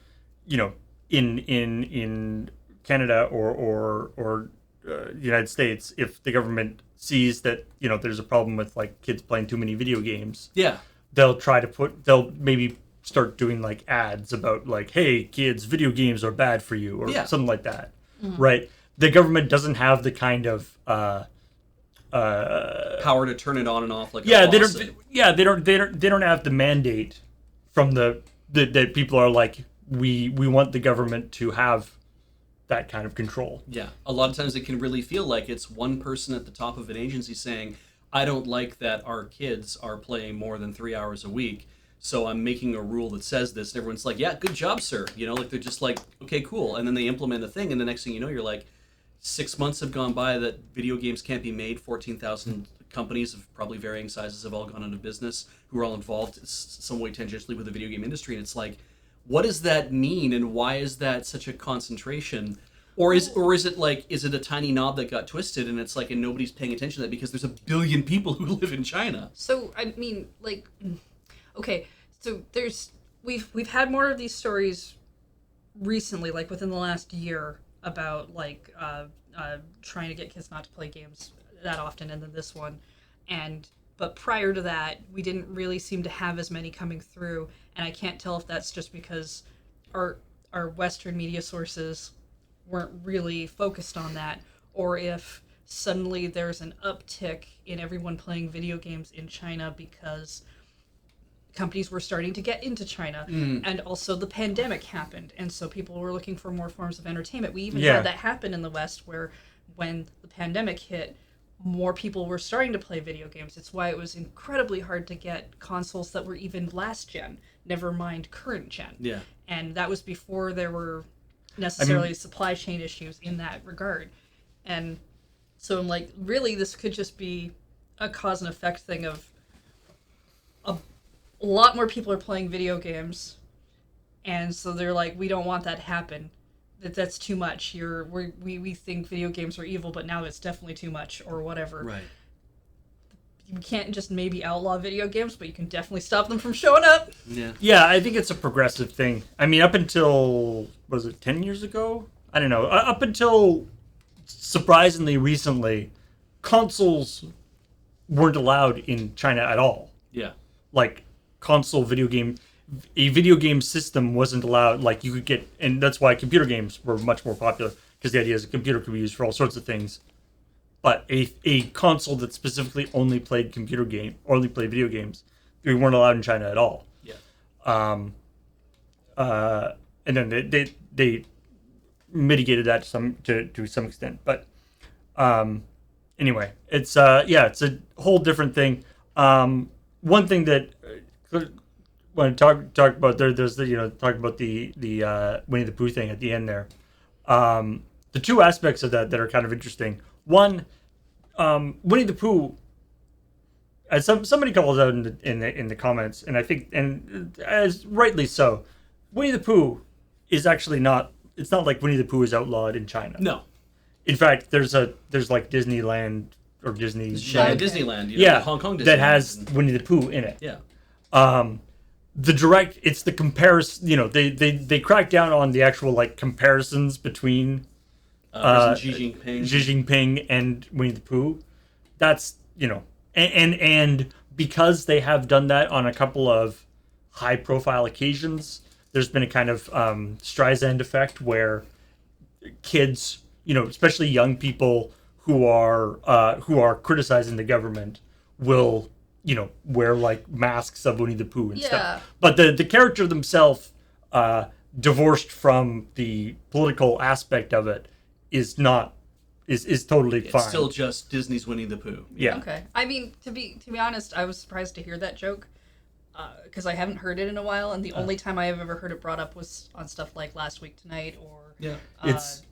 in Canada or the United States, if the government sees that there's a problem with like kids playing too many video games, they'll maybe start doing like ads about like, hey kids, video games are bad for you, or something like that. Right? The government doesn't have the kind of power to turn it on and off like they a don't faucet. they don't have the mandate from that people are like, we want the government to have that kind of control. Yeah, a lot of times it can really feel like it's one person at the top of an agency saying, I don't like that our kids are playing more than 3 hours a week, so I'm making a rule that says this. And everyone's like, yeah, good job, sir. Like they're just like, okay, cool. And then they implement the thing, and the next thing you know, you're like, 6 months have gone by that video games can't be made. 14,000 companies of probably varying sizes have all gone out of business, who are all involved some way tangentially with the video game industry. And it's like, what does that mean, and why is that such a concentration? Or is it like, is it a tiny knob that got twisted, and it's like, and nobody's paying attention to that because there's a billion people who live in China? So I mean, like, okay, so we've had more of these stories recently, like within the last year, about like trying to get kids not to play games that often, and then this one, but prior to that, we didn't really seem to have as many coming through, and I can't tell if that's just because our Western media sources weren't really focused on that, or if suddenly there's an uptick in everyone playing video games in China because companies were starting to get into China, and also the pandemic happened, and so people were looking for more forms of entertainment. We even had that happen in the West, where when the pandemic hit, more people were starting to play video games. It's why it was incredibly hard to get consoles that were even last gen, never mind current gen. Yeah. And that was before there were necessarily supply chain issues in that regard. And so I'm like, really, this could just be a cause and effect thing of a lot more people are playing video games, and so they're like, we don't want that to happen. That's too much. We think video games are evil, but now it's definitely too much, or whatever. Right. You can't just maybe outlaw video games, but you can definitely stop them from showing up. Yeah. Yeah, I think it's a progressive thing. I mean, up until, was it 10 years ago? I don't know. Up until surprisingly recently, consoles weren't allowed in China at all. Yeah. Like, console a video game system wasn't allowed. Like, you could get, and that's why computer games were much more popular, because the idea is a computer could be used for all sorts of things. But a console that specifically only played video games, they weren't allowed in China at all. Yeah. And then they mitigated that to some extent. But anyway, it's it's a whole different thing. One thing that when talk about there's the talk about the Winnie the Pooh thing at the end there. The two aspects of that are kind of interesting. One, Winnie the Pooh, as somebody calls out in the comments, and I think, and as rightly so, Winnie the Pooh is actually not. It's not like Winnie the Pooh is outlawed in China. No. In fact, there's like Disneyland or Disney. Shanghai Disneyland. Hong Kong Disneyland. That has Winnie the Pooh in it. Yeah. It's the comparison. They crack down on the actual like comparisons between Xi Jinping. Xi Jinping and Winnie the Pooh. That's and because they have done that on a couple of high profile occasions, there's been a kind of Streisand effect where kids, especially young people who are criticizing the government will wear like masks of Winnie the Pooh and stuff. But the character themselves, divorced from the political aspect of it, is totally fine. It's still just Disney's Winnie the Pooh. Yeah. Okay. I mean, to be honest, I was surprised to hear that joke because I haven't heard it in a while, and the only time I have ever heard it brought up was on stuff like Last Week Tonight or It's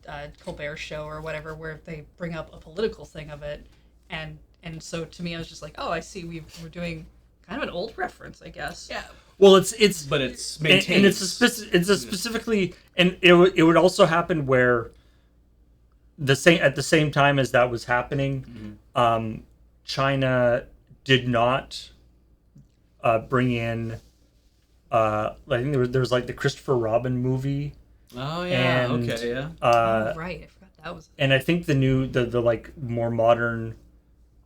Colbert Show or whatever, where they bring up a political thing of it, and so to me, I was just like, oh, I see, we're doing kind of an old reference, I guess. Yeah. Well, it's but it's maintained. and it's a specifically, and it would also happen where at the same time as that was happening, China did not bring in. I think there was like the Christopher Robin movie. Oh yeah. And, okay. Yeah. Right. I forgot that was. And I think the new the like more modern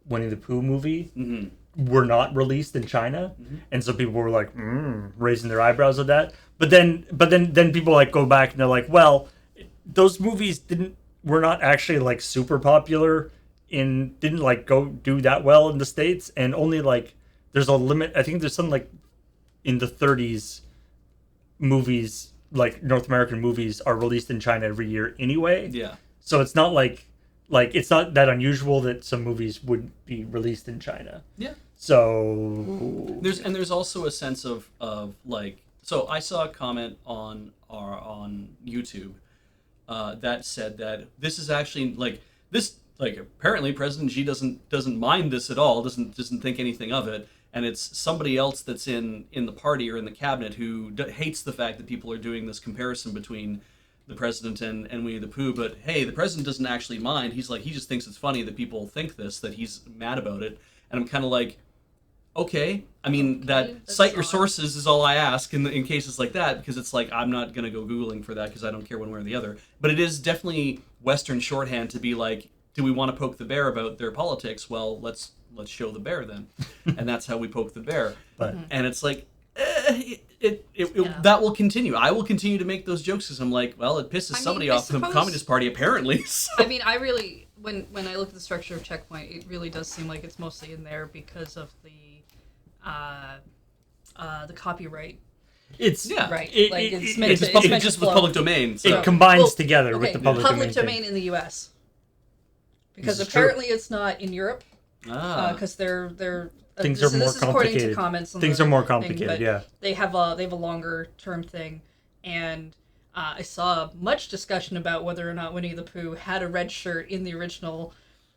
Winnie the Pooh movie were not released in China, and so people were like raising their eyebrows at that. But then people like go back and they're like, well, those movies were not actually like super popular didn't like go do that well in the States, and only like there's a limit. I think there's something like in the 30s movies, like North American movies, are released in China every year anyway. Yeah. So it's not like it's not that unusual that some movies would be released in China. Yeah. So there's also a sense of like, so I saw a comment on YouTube that said that this is actually like apparently President Xi doesn't mind this at all, doesn't think anything of it, and it's somebody else that's in the party or in the cabinet who hates the fact that people are doing this comparison between the president and Winnie the Pooh. But hey, the president doesn't actually mind. He's like, he just thinks it's funny that people think this, that he's mad about it. And I'm kind of like, okay. I mean, cite your sources is all I ask in cases like that, because it's like, I'm not going to go Googling for that because I don't care one way or the other. But it is definitely Western shorthand to be like, do we want to poke the bear about their politics? Well, let's show the bear then. And that's how we poke the bear. And it's like, that will continue. I will continue to make those jokes because I'm like, well, it pisses somebody off in the Communist Party apparently. So. I mean, when I look at the structure of CheckPoint, it really does seem like it's mostly in there because of the copyright. It's Right. It's meant just to with flow. public domain. So. it combines Well, together with the public domain in the U.S. Because This is true. apparently it's not in Europe. Because they're Things this, are more this is according to complicated. comments. On Things the are more thing, complicated. but Yeah. They have a longer term thing, and I saw much discussion about whether or not Winnie the Pooh had a red shirt in the original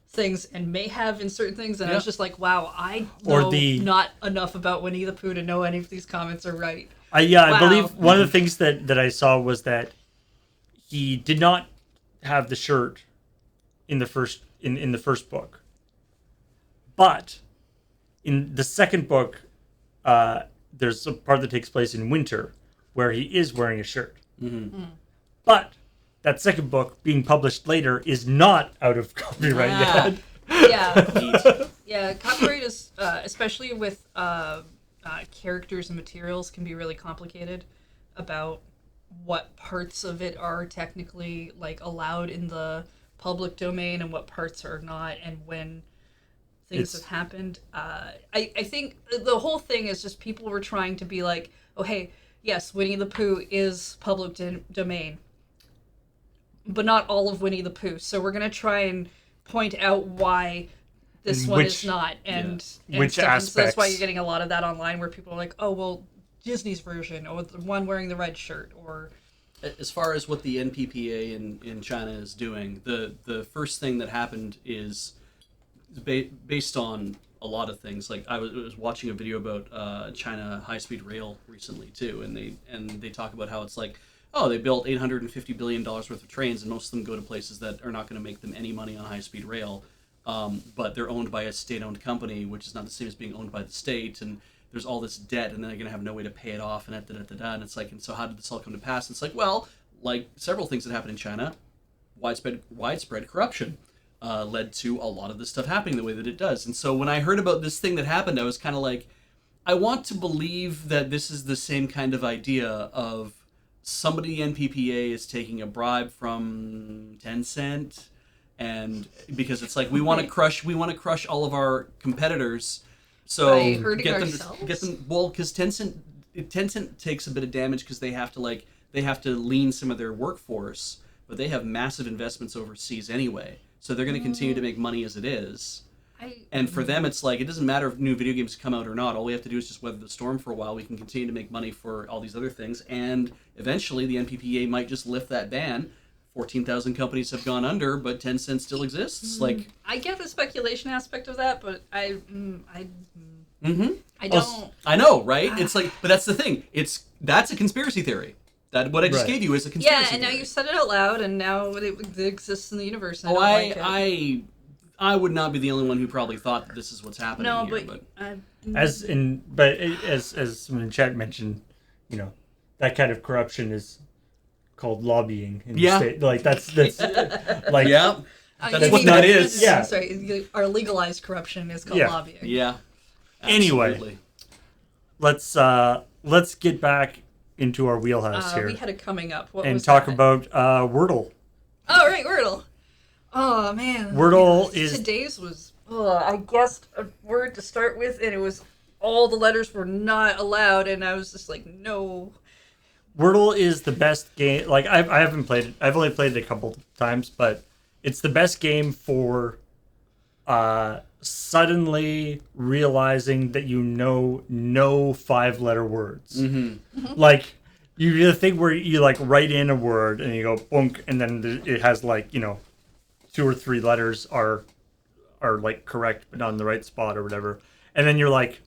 things and may have in certain things, and I was just like, wow, I know not enough about Winnie the Pooh to know any of these comments are right. I believe one of the things that I saw was that he did not have the shirt in the first in the first book, but in the second book, there's a part that takes place in winter where he is wearing a shirt. Mm-hmm. But that second book, being published later, is not out of copyright yet. Yeah. Copyright is, especially with characters and materials, can be really complicated about what parts of it are technically like allowed in the public domain and what parts are not, and when things have happened. I think the whole thing is just people were trying to be like, oh hey, yes, Winnie the Pooh is public domain, but not all of Winnie the Pooh. So we're gonna try and point out why this And one which- is not, and Which stuff. And so that's why aspects. you're getting a lot of that online, where people are like, oh well, Disney's version, or the one wearing the red shirt, or As far as what the NPPA in China is doing, the first thing that happened is based on a lot of things. Like I was watching a video about China high-speed rail recently too, and they talk about how it's like, oh, they built $850 billion worth of trains, and most of them go to places that are not going to make them any money on high-speed rail, but they're owned by a state-owned company, which is not the same as being owned by the state, and there's all this debt, and then they're going to have no way to pay it off, and and it's like, and so how did this all come to pass? And it's like, well, like several things that happened in China, widespread corruption led to a lot of this stuff happening the way that it does. And so when I heard about this thing that happened, I was kind of like, I want to believe that this is the same kind of idea of somebody NPPA is taking a bribe from Tencent, and because it's like we want to crush all of our competitors. So by hurting get ourselves? them well, because Tencent takes a bit of damage because they have to lean some of their workforce, but they have massive investments overseas anyway, so they're going to continue to make money as it is. And for them, it's like, it doesn't matter if new video games come out or not. All we have to do is just weather the storm for a while. We can continue to make money for all these other things, and eventually the NPPA might just lift that ban. 14,000 companies have gone under, but Tencent still exists. Like, I get the speculation aspect of that, but I mm-hmm. I don't. I know, right? It's like, but that's the thing. That's a conspiracy theory. That what I just Right. gave you is a conspiracy Yeah, and now theory. you said it out loud, and now it exists in the universe. And Oh, I don't like it. I would not be the only one who probably thought that this is what's happening No, here, but As someone in chat mentioned, you know, that kind of corruption is called lobbying in Yeah. the state. Like that's like yeah, that's you what mean- that is. Yeah. Sorry, our legalized corruption is called Yeah. lobbying. Yeah. Anyway. Absolutely. let's get back into our wheelhouse here We had it coming up. What and was talk that? about Wordle. Oh, right, Wordle. Oh, man. Wordle is Today's was, I guessed a word to start with, and it was all the letters were not allowed, and I was just like, no. Wordle is the best game. Like I haven't played it. I've only played it a couple times, but it's the best game for suddenly realizing that you know no 5-letter words. Mm-hmm. Like you do the thing where you like write in a word and you go boonk, and then it has like, you know, 2 or 3 letters are like correct but not in the right spot or whatever, and then you're like,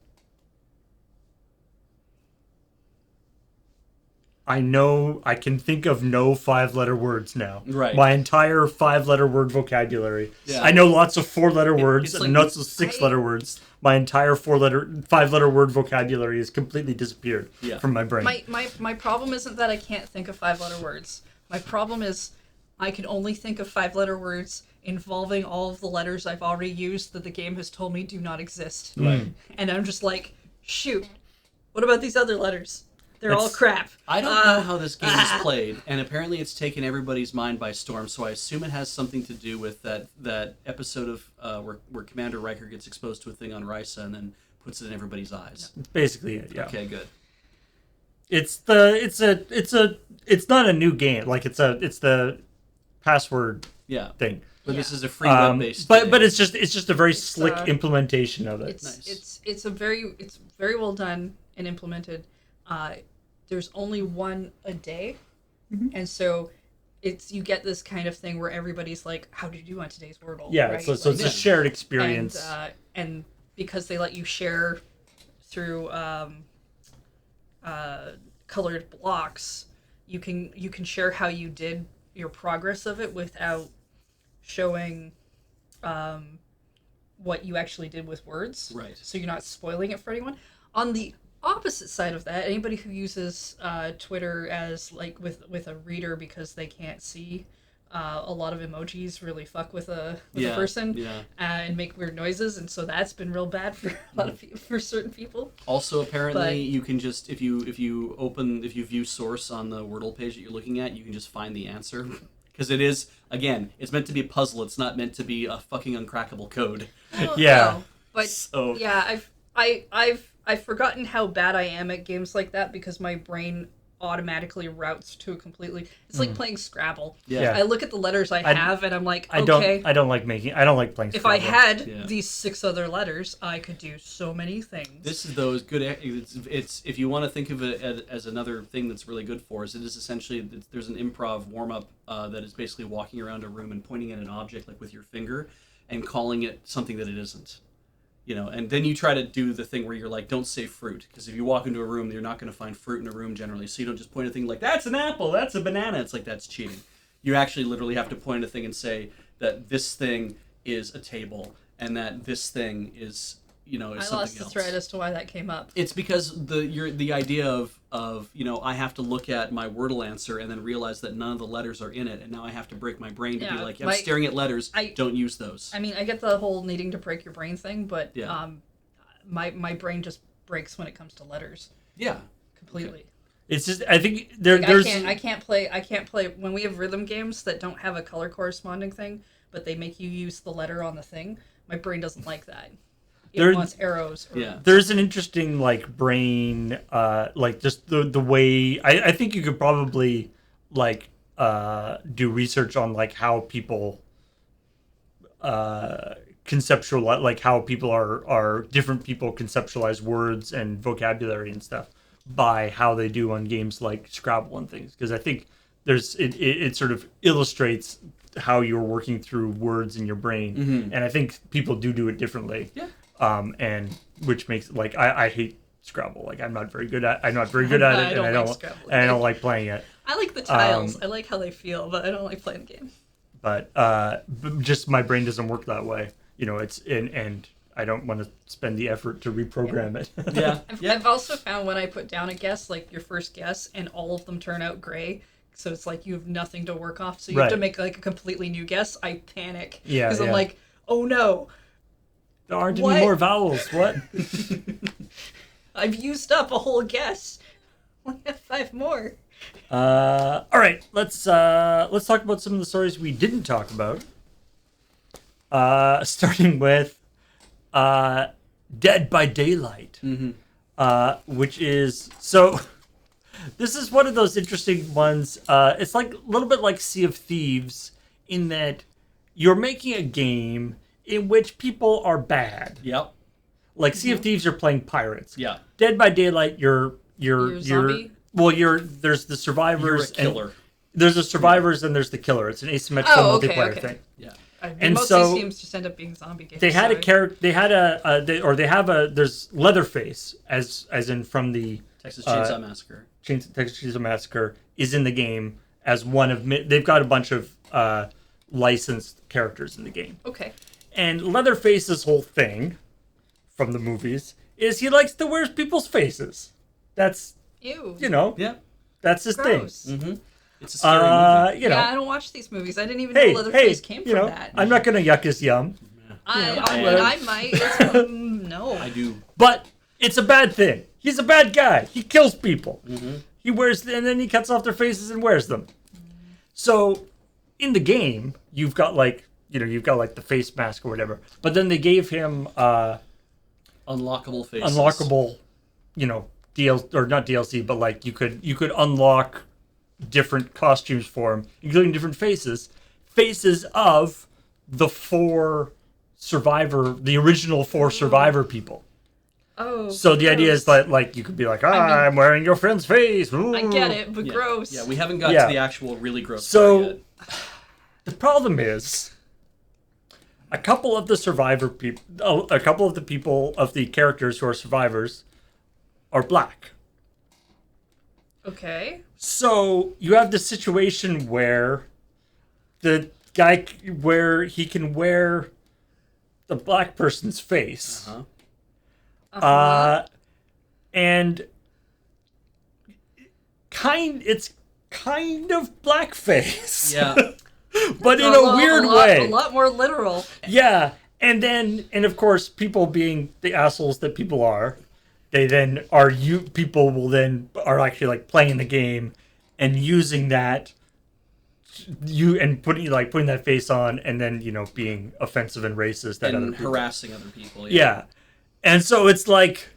I know I can think of no 5-letter words now. Right. My entire 5-letter word vocabulary. Yeah. I know lots of 4-letter words it's and like- lots of 6-letter words. My entire 5-letter word vocabulary has completely disappeared Yeah. from my brain. My problem isn't that I can't think of 5-letter words. My problem is I can only think of 5-letter words involving all of the letters I've already used that the game has told me do not exist. Right. And I'm just like, shoot, what about these other letters? They're all crap. I don't know how this game is played, and apparently it's taken everybody's mind by storm. So I assume it has something to do with that episode of where Commander Riker gets exposed to a thing on Risa and then puts it in everybody's eyes. That's basically it. Yeah. Okay, good. It's not a new game. Like it's the password thing. But this is a free web-based. But it's just a very slick implementation of it. It's very well done and implemented. There's only one a day, and so you get this kind of thing where everybody's like, "How did you do on today's Wordle?" Yeah, right? so it's a shared experience, and because they let you share through colored blocks, you can share how you did your progress of it without showing what you actually did with words. Right. So you're not spoiling it for anyone. On the opposite side of that, anybody who uses Twitter as like with a reader because they can't see a lot of emojis really fuck with a person and make weird noises, and so that's been real bad for a lot of people, for certain people. Also, apparently, you can just if you view source on the Wordle page that you're looking at, you can just find the answer because it is it's meant to be a puzzle. It's not meant to be a fucking uncrackable code. No, but I've forgotten how bad I am at games like that because my brain automatically routes to a completely. It's like playing Scrabble. Yeah. I look at the letters I have and I'm like, I don't like playing Scrabble. If I had these 6 other letters, I could do so many things. This is those good. It's if you want to think of it as another thing that's really good for us, it is essentially there's an improv warm up that is basically walking around a room and pointing at an object like with your finger and calling it something that it isn't. And then you try to do the thing where you're like, don't say fruit, because if you walk into a room, you're not going to find fruit in a room generally. So you don't just point a thing like, that's an apple, that's a banana. It's like, that's cheating. You actually literally have to point a thing and say that this thing is a table and that this thing is, is something else. I lost the thread as to why that came up. It's because the idea of I have to look at my Wordle answer and then realize that none of the letters are in it, and now I have to break my brain to be like, I'm staring at letters. Don't use those. I mean, I get the whole needing to break your brain thing, but my brain just breaks when it comes to letters. Yeah, completely. Okay. It's just I think there's I can't play when we have rhythm games that don't have a color corresponding thing, but they make you use the letter on the thing. My brain doesn't like that. It wants arrows. There's an interesting brain, just the way I think you could probably do research on how people conceptualize, how people are different people conceptualize words and vocabulary and stuff by how they do on games like Scrabble and things, because I think it sort of illustrates how you're working through words in your brain, and I think people do it differently. Yeah. And which makes I hate Scrabble. I'm not very good at it, and I don't like playing it. I like the tiles. I like how they feel, but I don't like playing the game. But just my brain doesn't work that way. And I don't want to spend the effort to reprogram it. Yeah. I've also found when I put down a guess, your first guess, and all of them turn out gray. So it's you have nothing to work off. So you have to make a completely new guess. I panic. Yeah. Because I'm like, oh no. There aren't any more vowels. What? I've used up a whole guess. I have 5 more. All right, let's talk about some of the stories we didn't talk about. Starting with Dead by Daylight, which is so. This is one of those interesting ones. It's a little bit like Sea of Thieves in that you're making a game in which people are bad. Yep. Sea of Thieves, you're playing pirates. Yeah. Dead by Daylight, you're zombie? Well, there's the survivors. You're a killer. There's the survivors and there's the killer. It's an asymmetrical multiplayer thing. Yeah. And most of these games just end up being zombie games. They had a character. They had there's Leatherface as in from the Texas Chainsaw Massacre. Texas Chainsaw Massacre is in the game as one of. They've got a bunch of licensed characters in the game. Okay. And Leatherface's whole thing from the movies is he likes to wear people's faces. That's ew. Yeah. That's his Gross. thing. Mm-hmm. It's a scary movie. Yeah, I don't watch these movies. I didn't even know Leatherface came from that. I'm not gonna yuck his yum. I might. No. I do. But it's a bad thing. He's a bad guy. He kills people. Mm-hmm. He wears, and then he cuts off their faces and wears them. So, in the game, you've got like the face mask or whatever. But then they gave him Unlockable faces. unlockable, or not DLC, but like you could unlock different costumes for him, including different faces of the original four Survivor people. Oh. So the idea is that like you could be like, I'm wearing your friend's face. Ooh. I get it, but Yeah. gross. Yeah, we haven't got to the actual really gross part So yet. the problem is, a couple of the characters who are survivors are black. Okay. So you have the situation where the guy he can wear the black person's face. And it's kind of blackface. Yeah. But in a weird way. A lot more literal. Yeah. And of course, people being the assholes that people are, people are actually like playing the game and using that putting that face on and then, being offensive and racist at other And people. harassing other people. Yeah. And so it's like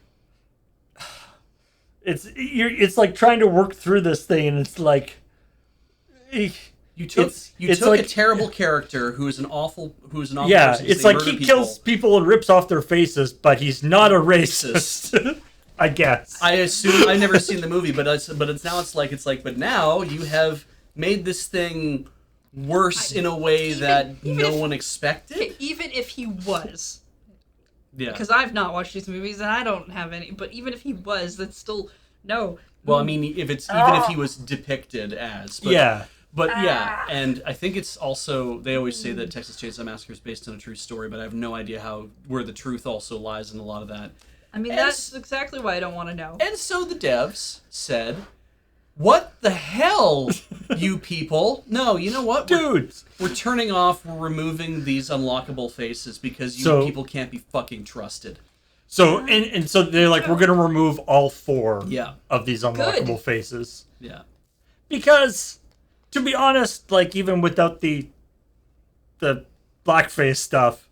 it's like trying to work through this thing, and it's like You took like a terrible character who is an awful person. It's like he kills people and rips off their faces, but he's not a racist. I guess. I assume I've never seen the movie, but now you have made this thing worse in a way that no one expected. Okay, even if he was. Yeah. Because I've not watched these movies and I don't have any. But even if he was, that's still no. Well, I mean, if he was depicted as. But, yeah. But yeah, and I think it's also, they always say that Texas Chainsaw Massacre is based on a true story, but I have no idea where the truth also lies in a lot of that. I mean, that's exactly why I don't want to know. And so the devs said, what the hell, you people? No, you know what? Dudes! We're turning off, we're removing these unlockable faces because people can't be fucking trusted. So, and so they're like, we're going to remove all four of these unlockable faces. Yeah. Because, to be honest, like, even without the blackface stuff,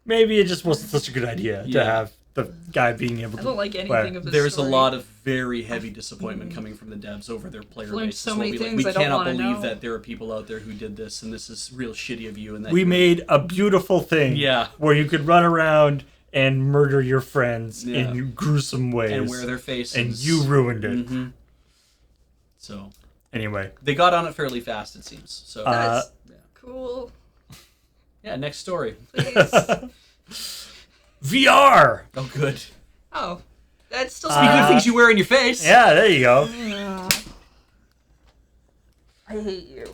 maybe it just wasn't such a good idea to have the guy being able to... I don't like anything of this There's story. a lot of very heavy disappointment coming from the devs over their player Learned base. so many things we I don't cannot wanna believe know. that there are people out there who did this, and this is real shitty of you. And that We made a beautiful thing where you could run around and murder your friends in gruesome ways. and wear their faces. And you ruined it. Mm-hmm. So... Anyway. They got on it fairly fast, it seems. So That's cool. Yeah, next story. Please. VR! Oh, good. Oh. That's still Speaking of things you wear in your face. Yeah, there you go. I hate you.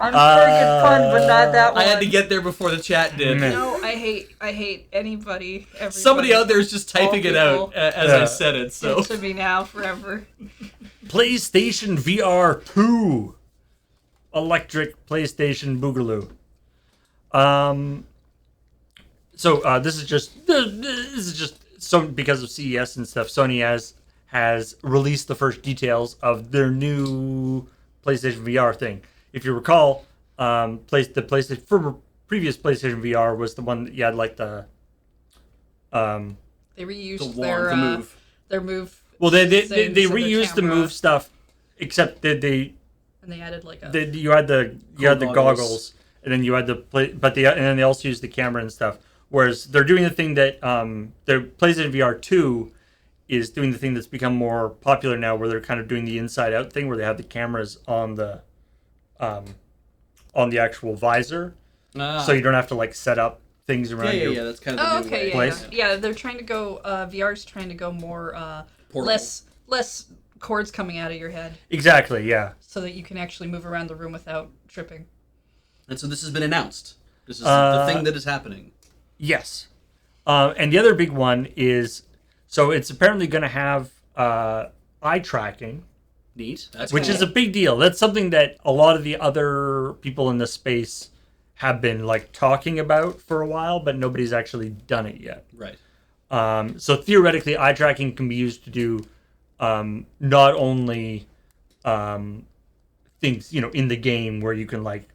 I'm sure good fun, but not that one. I had to get there before the chat did. No, I hate anybody. Everybody. Somebody out there is just typing it out as I said it. So to me now, forever. PlayStation VR 2. Electric PlayStation Boogaloo. So this is just so because of CES and stuff. Sony has released the first details of their new PlayStation VR thing. If you recall, the previous PlayStation VR was the one that you had like the. They reused the move. Their move. Well, they things and their reused the camera, move stuff, except that and they added like you had the goggles, and then you had and then they also used the camera and stuff. Whereas they're doing the thing that their PlayStation VR 2 is doing the thing that's become more popular now, where they're kind of doing the inside out thing, where they have the cameras on the actual visor, so you don't have to like set up things around you. Yeah, that's kind of the new way. place. Yeah, they're trying to go. VR's trying to go more less cords coming out of your head. Exactly. Yeah. So that you can actually move around the room without tripping. And so this has been announced. This is the thing that is happening. Yes. And the other big one is, so it's apparently going to have eye tracking. Neat. That's which cool. is a big deal. That's something that a lot of the other people in the space have been like talking about for a while, but nobody's actually done it yet. Right. So theoretically, eye tracking can be used to do not only things in the game where you can like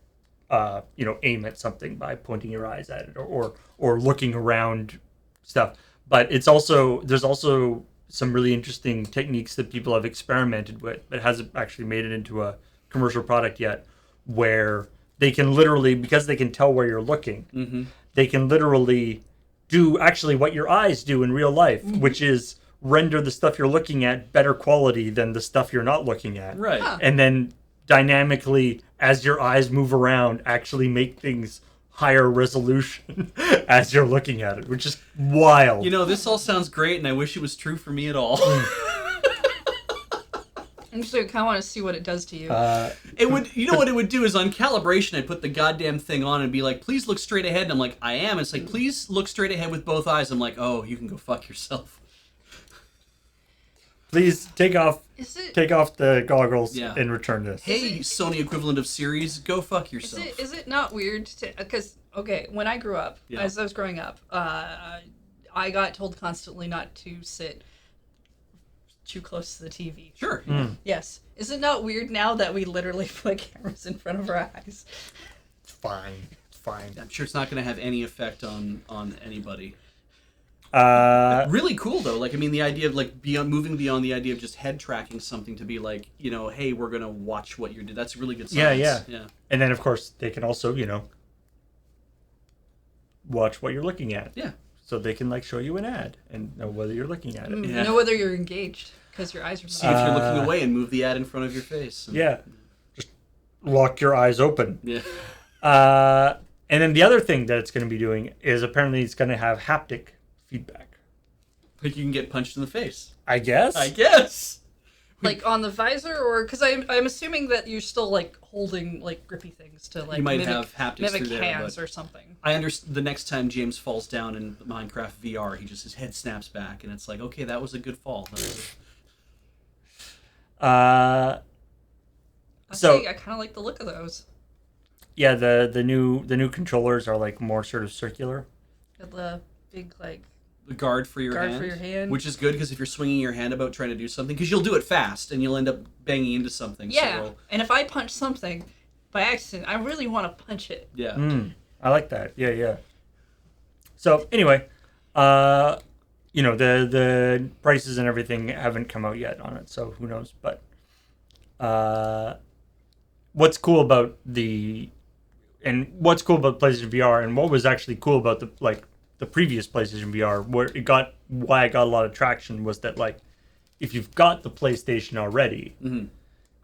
aim at something by pointing your eyes at it or looking around stuff, but there's also some really interesting techniques that people have experimented with that hasn't actually made it into a commercial product yet, where they can literally, because they can tell where you're looking, they can literally do actually what your eyes do in real life, which is render the stuff you're looking at better quality than the stuff you're not looking at. Right. Huh. And then dynamically, as your eyes move around, actually make things higher resolution as you're looking at it, which is wild. This all sounds great, and I wish it was true for me at all. I'm just kind of want to see what it does to you. It would, what it would do is on calibration, I'd put the goddamn thing on and be like, please look straight ahead. And I'm like, I am. It's like, please look straight ahead with both eyes. I'm like, oh, you can go fuck yourself. Please take off the goggles Yeah. and return this. Hey, Sony equivalent of Series, go fuck yourself. Is it not weird to, because okay, when I grew up, Yeah. as I was growing up, I got told constantly not to sit too close to the TV. Sure. Yes. Is it not weird now that we literally put cameras in front of our eyes? It's fine. I'm sure it's not going to have any effect on anybody. Uh, Really cool though. Like, I mean, the idea of like moving beyond the idea of just head tracking something to be like, hey, we're gonna watch what you're doing. That's really good science. yeah. And then of course they can also, watch what you're looking at. Yeah. So they can like show you an ad and know whether you're looking at it. Yeah. Know whether you're engaged because your eyes are See if you're looking away and move the ad in front of your face. Yeah. Just lock your eyes open. Yeah. And then the other thing that it's going to be doing is apparently it's going to have haptic feedback. Like you can get punched in the face. I guess. like on the visor, or because I'm assuming that you're still like holding like grippy things to like You might have haptics mimic through there, hands but or something. I understand. The next time James falls down in Minecraft VR, his head snaps back, and it's like, okay, that was a good fall. So I kind of like the look of those. yeah, the new controllers are like more sort of circular. Got the big like The guard for your hand, which is good because if you're swinging your hand about trying to do something, because you'll do it fast and you'll end up banging into something. yeah. So, And if I punch something by accident, I really want to punch it. yeah. I like that. Yeah. So anyway, the prices and everything haven't come out yet on it, so who knows? But what's cool about PlayStation VR, and what was actually cool about the previous PlayStation VR, why it got a lot of traction, was that like if you've got the PlayStation already,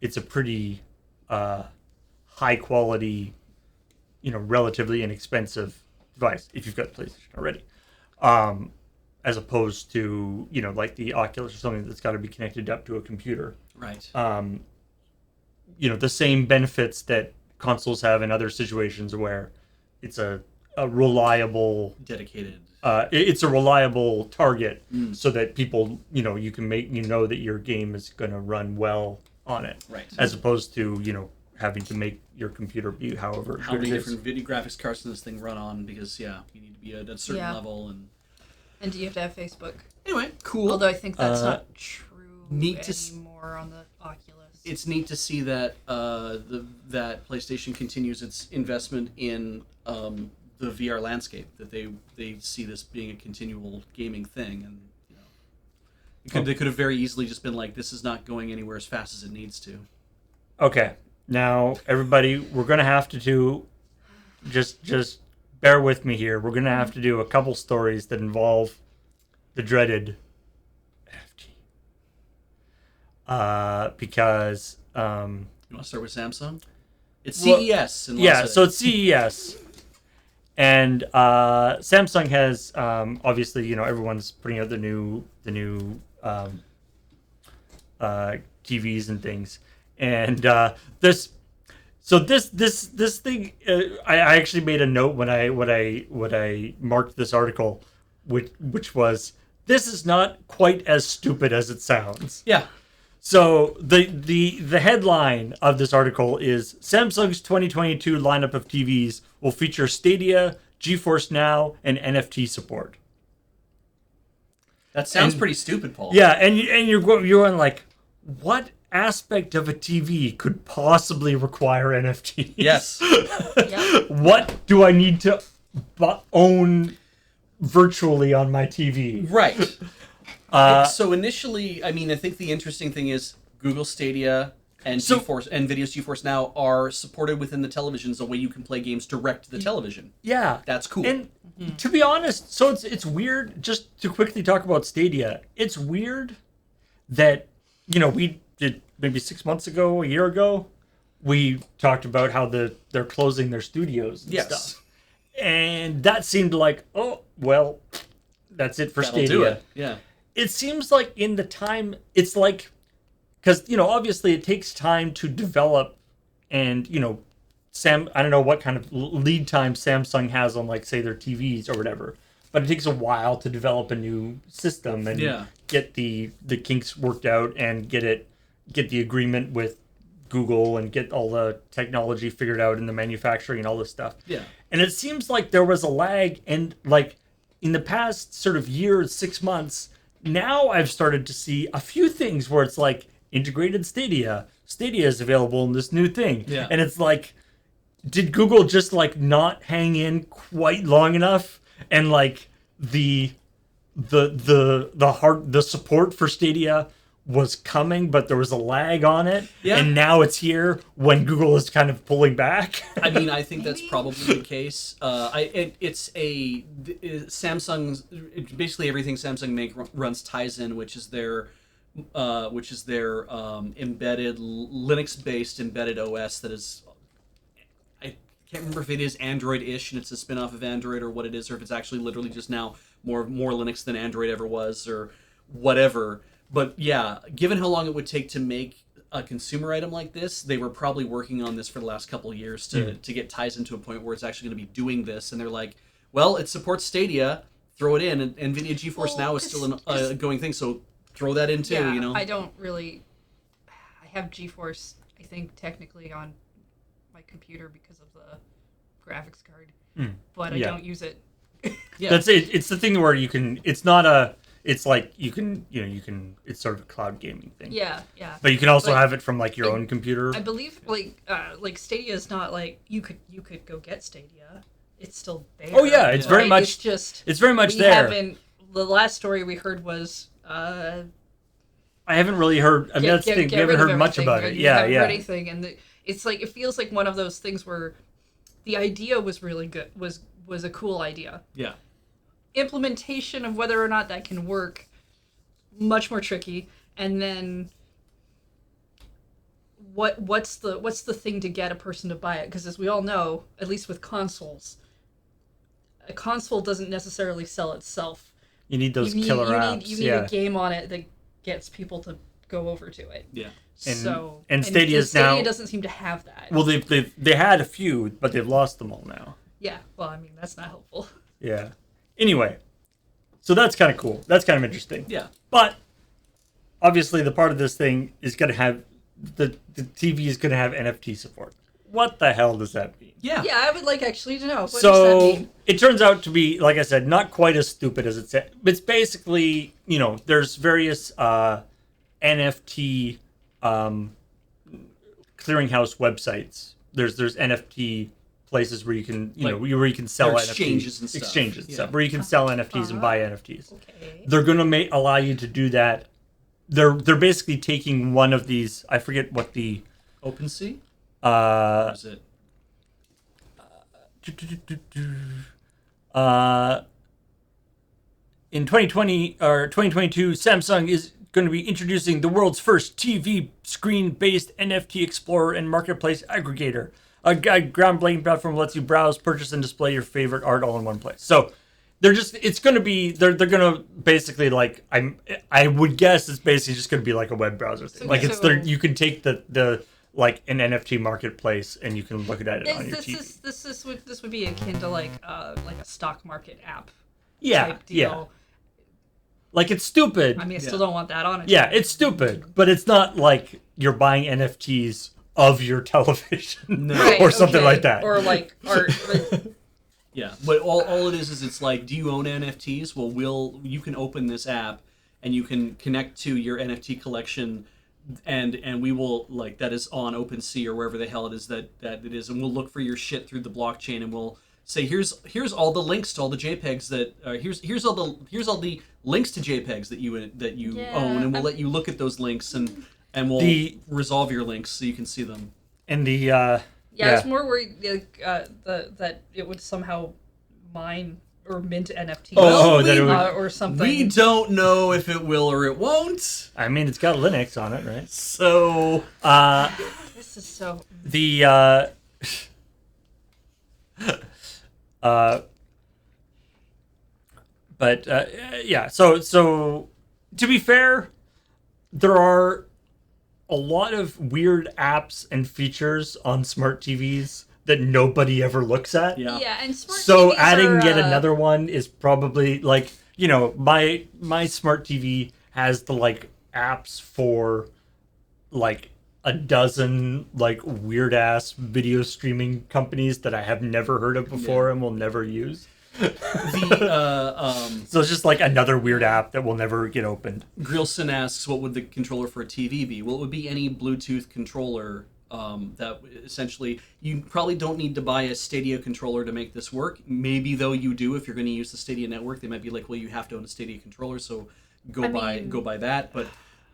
it's a pretty high quality, relatively inexpensive device if you've got the PlayStation already, as opposed to like the Oculus or something that's got to be connected up to a computer. Right. The same benefits that consoles have in other situations where it's a reliable, Dedicated. it's a reliable target, so that people, you can make that your game is going to run well on it, Right. as opposed to having to make your computer be however How good many it is. different video graphics cards can this thing run on? Because you need to be at a certain Yeah. level. And do you have to have Facebook? Anyway, cool. Although I think that's not true neat to anymore on the Oculus. It's neat to see that that PlayStation continues its investment in the VR landscape. That they see this being a continual gaming thing, and they could have very easily just been like, this is not going anywhere as fast as it needs to. Okay, now everybody, we're gonna have to do, just bear with me here. We're gonna have to do a couple stories that involve the dreaded NFT. Because You want to start with Samsung? It's Well, CES in Las yeah, Vegas. so it's CES, and Samsung has obviously everyone's putting out the new TVs and things, and this thing, I actually made a note when I marked this article, which was, this is not quite as stupid as it sounds. Yeah. So the headline of this article is, Samsung's 2022 lineup of TVs will feature Stadia, GeForce Now, and NFT support. That sounds And- pretty stupid, Paul. Yeah, and you're on like, what aspect of a TV could possibly require NFTs? Yes. Yep. What do I need to own virtually on my TV? Right. Uh, So initially, I mean, I think the interesting thing is Google Stadia and So- GeForce and NVIDIA's GeForce Now are supported within the televisions the way you can play games direct to the television. yeah, That's cool. And to be honest, so it's weird. Just to quickly talk about Stadia, it's weird that we did maybe 6 months ago, a year ago, we talked about how they're closing their studios and Yes. stuff, and that seemed like, oh well, that's it for That'll Stadia. do it. Yeah. It seems like in the time, it's like, because obviously it takes time to develop, and I don't know what kind of lead time Samsung has on, like, say, their TVs or whatever, but it takes a while to develop a new system and Yeah. get the kinks worked out and get the agreement with Google and get all the technology figured out in the manufacturing and all this stuff. Yeah. And it seems like there was a lag, and like in the past sort of year, 6 months, now I've started to see a few things where it's like integrated Stadia. Stadia is available in this new thing. Yeah. And it's like, did Google just like not hang in quite long enough, and like the support for Stadia was coming, but there was a lag on it, Yeah. and now it's here when Google is kind of pulling back. I mean, I think that's Maybe. probably the case. Samsung's basically everything Samsung runs Tizen, which is their embedded Linux-based embedded OS that is. I can't remember if it is Android-ish and it's a spin-off of Android or what it is, or if it's actually literally just now more Linux than Android ever was, or whatever. But yeah, given how long it would take to make a consumer item like this, they were probably working on this for the last couple of years to get Tizen to a point where it's actually going to be doing this. And they're like, well, it supports Stadia, throw it in. And NVIDIA GeForce Now is still a going thing, so throw that in too, Yeah, I don't really. I have GeForce, I think, technically on my computer because of the graphics card, but I Yeah. don't use it. Yeah. That's it. It's the thing where you can. It's not a. It's like you can. You can. It's sort of a cloud gaming thing. Yeah, yeah. But you can also Like, have it from like your own computer. I believe like Stadia is not like you could go get Stadia. It's still there. Oh yeah, it's very Right? much. It's just It's very much we there. haven't. The last story we heard was I haven't really heard. I mean, that's the thing. We get haven't rid of heard much everything, about right? it. You Yeah, haven't yeah. heard anything, and it's like it feels like one of those things where the idea was really good, was a cool idea. Yeah. Implementation of whether or not that can work, much more tricky. And then what's the thing to get a person to buy it? Because as we all know, at least with consoles, a console doesn't necessarily sell itself. You need those killer apps. You need yeah. a game on it that gets people to go over to it. Yeah. And Stadia's Stadia now- doesn't seem to have that. Well, they had a few, but they've lost them all now. Yeah, well, I mean, that's not helpful. Yeah. Anyway, so that's kind of cool. That's kind of interesting. Yeah. But obviously, the part of this thing is going to have the TV is going to have NFT support. What the hell does that mean? Yeah. Yeah, I would like actually to know. What does that So mean? it turns out to be, like I said, not quite as stupid as it said. It's basically, there's various NFT clearinghouse websites. There's NFT places where you can, where you can sell There are NFTs. exchanges and stuff. Exchanges and Yeah. stuff, where you can sell NFTs and buy NFTs. Okay. They're going to allow you to do that. They're basically taking one of these, I forget what the OpenSea? Or is it? In 2020 or 2022, Samsung is going to be introducing the world's first TV screen-based NFT explorer and marketplace aggregator. A groundbreaking platform lets you browse, purchase, and display your favorite art all in one place. So they're going to basically, like, I would guess it's basically just going to be like a web browser thing. Like you can take the like an NFT marketplace and you can look at it on your TV. This would be akin to like a stock market app. Yeah, Type deal. yeah. Like, it's stupid. I mean, I still don't want that on it. Yeah, it's stupid, but it's not like you're buying NFTs of your television No. Right, or something okay. like that. Or like art. Yeah, but all it is it's like, do you own NFTs? Well, you can open this app and you can connect to your NFT collection, and we will, like, that is on OpenSea or wherever the hell it is that it is, and we'll look for your shit through the blockchain, and we'll say, here's all the links to all the JPEGs that here's all the links to JPEGs that you own, and we'll let you look at those links, and we'll resolve your links so you can see them. And the Yeah, I was more worried that it would somehow mine or mint NFTs that it would, or something. We don't know if it will or it won't. I mean, it's got Linux on it, right? So This is so... The but yeah. So to be fair, there are a lot of weird apps and features on smart TVs that nobody ever looks at. Yeah, and smart So TVs adding are, yet another one is probably like, you know, my smart TV has the like apps for like a dozen like weird ass video streaming companies that I have never heard of before and will never use. So it's just like another weird app that will never get opened. Grilson asks, what would the controller for a TV be? Well, it would be any Bluetooth controller. That essentially, you probably don't need to buy a Stadia controller to make this work. Maybe though you do if you're going to use the Stadia network. They might be like, well, you have to own a Stadia controller, so go buy that. But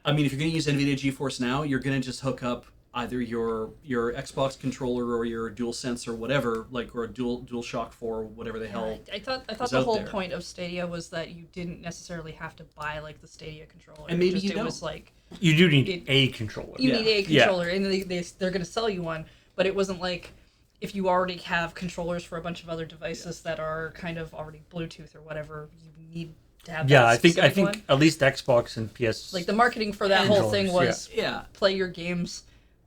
I mean, if you're going to use NVIDIA GeForce Now, you're going to just hook up either your Xbox controller or your DualSense or whatever, like, or a DualShock 4, whatever the hell. I thought the whole point of Stadia was that you didn't necessarily have to buy like the Stadia controller. And maybe it was like you do need a controller. You need a controller, and they're going to sell you one. But it wasn't like if you already have controllers for a bunch of other devices that are kind of already Bluetooth or whatever, you need to have. Yeah, that I think specific one. at least Xbox and PS. Like the marketing for that whole thing was yeah. Play your games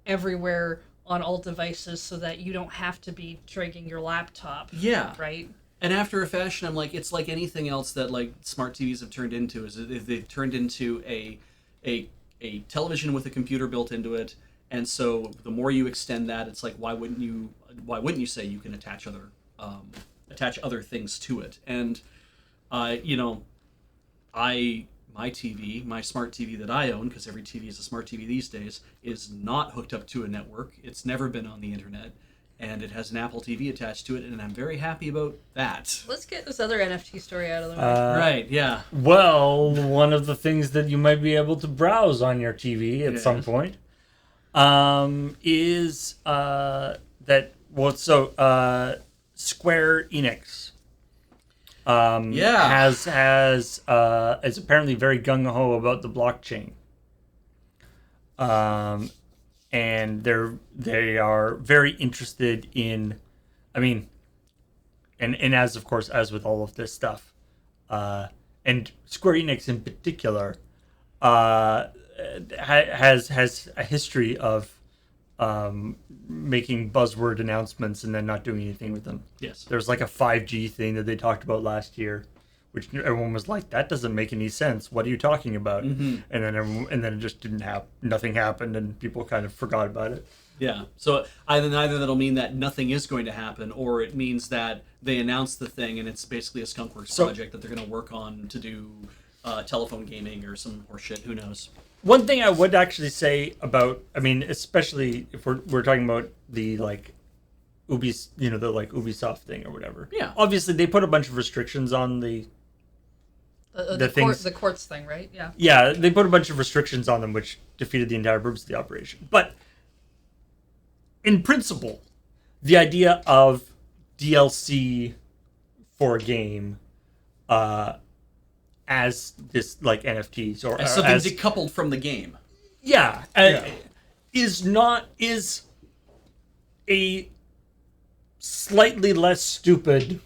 everywhere on all devices so that you don't have to be dragging your laptop. Yeah. Right? And after a fashion, I'm like, it's like anything else that like smart TVs have turned into, is that they've turned into a television with a computer built into it. And so the more you extend that, it's like, why wouldn't you say you can attach other things to it? And my smart TV that I own, because every TV is a smart TV these days, is not hooked up to a network. It's never been on the internet, and it has an Apple TV attached to it, and I'm very happy about that. Let's get this other NFT story out of the way. Right, yeah. Well, one of the things that you might be able to browse on your TV at some point is Square Enix is apparently very gung-ho about the blockchain. And they are very interested in, I mean, and as of course, as with all of this stuff, and Square Enix in particular, has a history of making buzzword announcements and then not doing anything with them. Yes. There's like a 5G thing that they talked about last year, which everyone was like, that doesn't make any sense. What are you talking about? Mm-hmm. And then it just didn't happen. Nothing happened, and people kind of forgot about it. Yeah. So either that'll mean that nothing is going to happen, or it means that they announced the thing and it's basically a skunkworks project that they're going to work on to do telephone gaming or some horseshit. Who knows? One thing I would actually say about, I mean, especially if we're talking about the like Ubisoft thing or whatever. Yeah. Obviously, they put a bunch of restrictions on the courts thing, right? Yeah. Yeah, they put a bunch of restrictions on them, which defeated the entire purpose of the operation. But in principle, the idea of DLC for a game, as this like NFTs or as something decoupled from the game. Is a slightly less stupid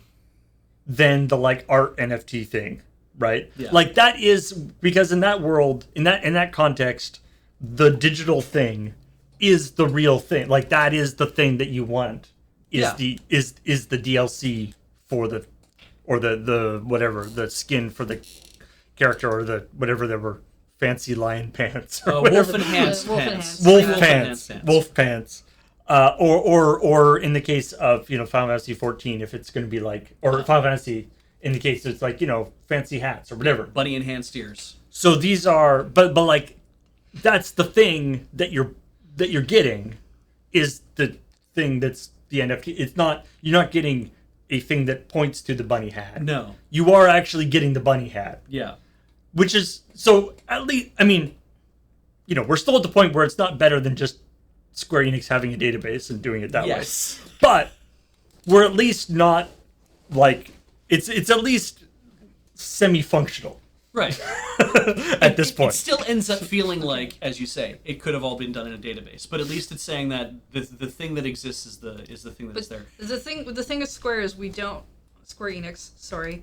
than the like art NFT thing, right? Yeah. Like that is because in that world, in that context, the digital thing is the real thing. Like that is the thing that you want. Is the DLC for the whatever, the skin for the character or the whatever they were, fancy lion pants or Wolf enhanced pants. Wolf pants. or in the case of Final Fantasy 14, if it's going to be like, or Final Fantasy in the case it's like fancy hats or whatever. Bunny enhanced ears. So these are, but like, that's the thing that you're getting, is the thing that's the NFT. It's not, you're not getting a thing that points to the bunny hat. No. You are actually getting the bunny hat. Yeah. Which is, so at least, I mean, we're still at the point where it's not better than just Square Enix having a database and doing it that way. But we're at least not like, it's at least semi-functional. Right. At this point. It still ends up feeling like, as you say, it could have all been done in a database. But at least it's saying that the thing that exists is the thing that's there. The thing with Square is Square Enix, sorry,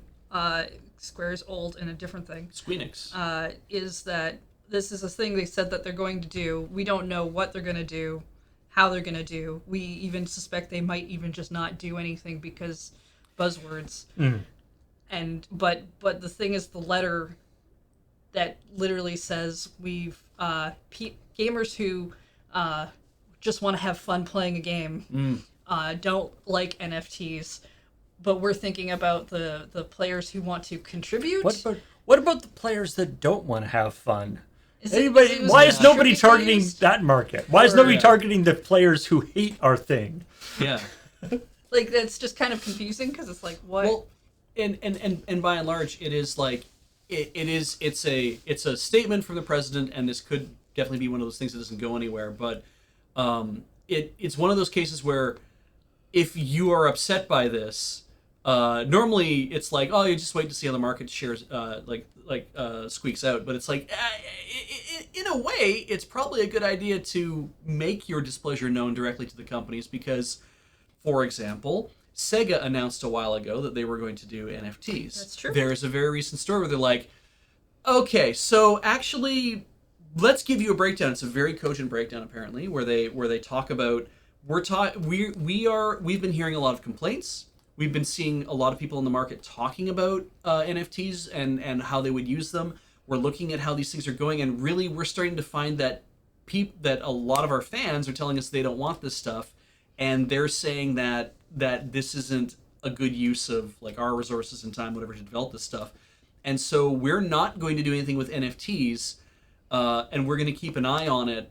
Square is old and a different thing. Squeenix. Is that this is a thing they said that they're going to do. We don't know what they're going to do, how they're going to do. We even suspect they might even just not do anything because buzzwords. And but the thing is, the letter that literally says we've gamers who just want to have fun playing a game don't like NFTs, but we're thinking about the players who want to contribute. What about the players that don't want to have fun? Why Why is nobody targeting that market? Why is nobody targeting the players who hate our thing? Yeah. Like, that's just kind of confusing because it's like, what? Well, and by and large, it is like it's a statement from the president, and this could definitely be one of those things that doesn't go anywhere. But it's one of those cases where if you are upset by this, normally it's like, oh, you just wait to see how the market shares squeaks out. But it's like, in a way, it's probably a good idea to make your displeasure known directly to the companies because, for example, Sega announced a while ago that they were going to do NFTs. That's true. There's a very recent story where they're like, okay, so actually, let's give you a breakdown. It's a very cogent breakdown, apparently, where they talk about we've been hearing a lot of complaints. We've been seeing a lot of people in the market talking about NFTs and how they would use them. We're looking at how these things are going, and really, we're starting to find that that a lot of our fans are telling us they don't want this stuff, and they're saying that this isn't a good use of like our resources and time, whatever, to develop this stuff. And so we're not going to do anything with NFTs, and we're going to keep an eye on it,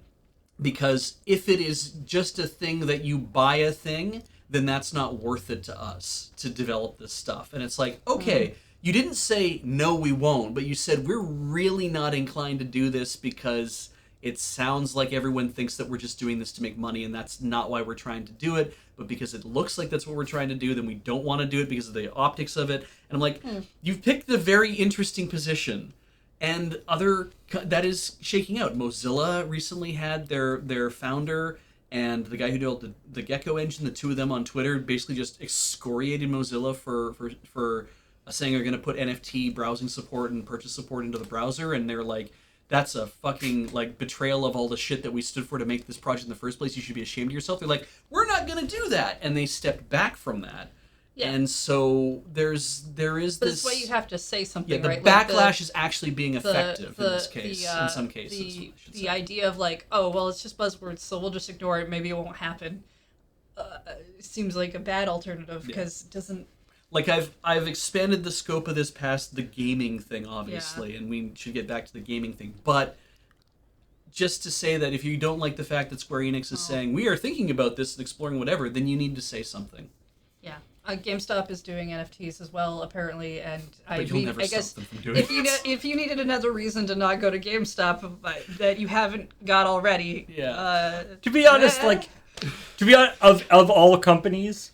because if it is just a thing that you buy a thing, then that's not worth it to us to develop this stuff. And it's like, okay, you didn't say, no, we won't, but you said, we're really not inclined to do this because it sounds like everyone thinks that we're just doing this to make money, and that's not why we're trying to do it. But because it looks like that's what we're trying to do, then we don't want to do it because of the optics of it. And I'm like, you've picked a very interesting position. And that is shaking out. Mozilla recently had their founder and the guy who built the Gecko engine, the two of them on Twitter, basically just excoriated Mozilla for saying they're going to put NFT browsing support and purchase support into the browser. And they're like, that's a fucking like betrayal of all the shit that we stood for to make this project in the first place. You should be ashamed of yourself. They're like, we're not going to do that. And they stepped back from that. Yeah. And so there is but this. That's why you have to say something, yeah, the right? backlash is actually being effective in this case, in some cases. The idea of like, oh, well, it's just buzzwords, so we'll just ignore it. Maybe it won't happen. Seems like a bad alternative because it doesn't. Like I've expanded the scope of this past the gaming thing, obviously, and we should get back to the gaming thing. But just to say that if you don't like the fact that Square Enix is saying we are thinking about this and exploring whatever, then you need to say something. Yeah. GameStop is doing NFTs as well, apparently, and I guess them from doing if you needed another reason to not go to GameStop that you haven't got already, to be honest, of all companies,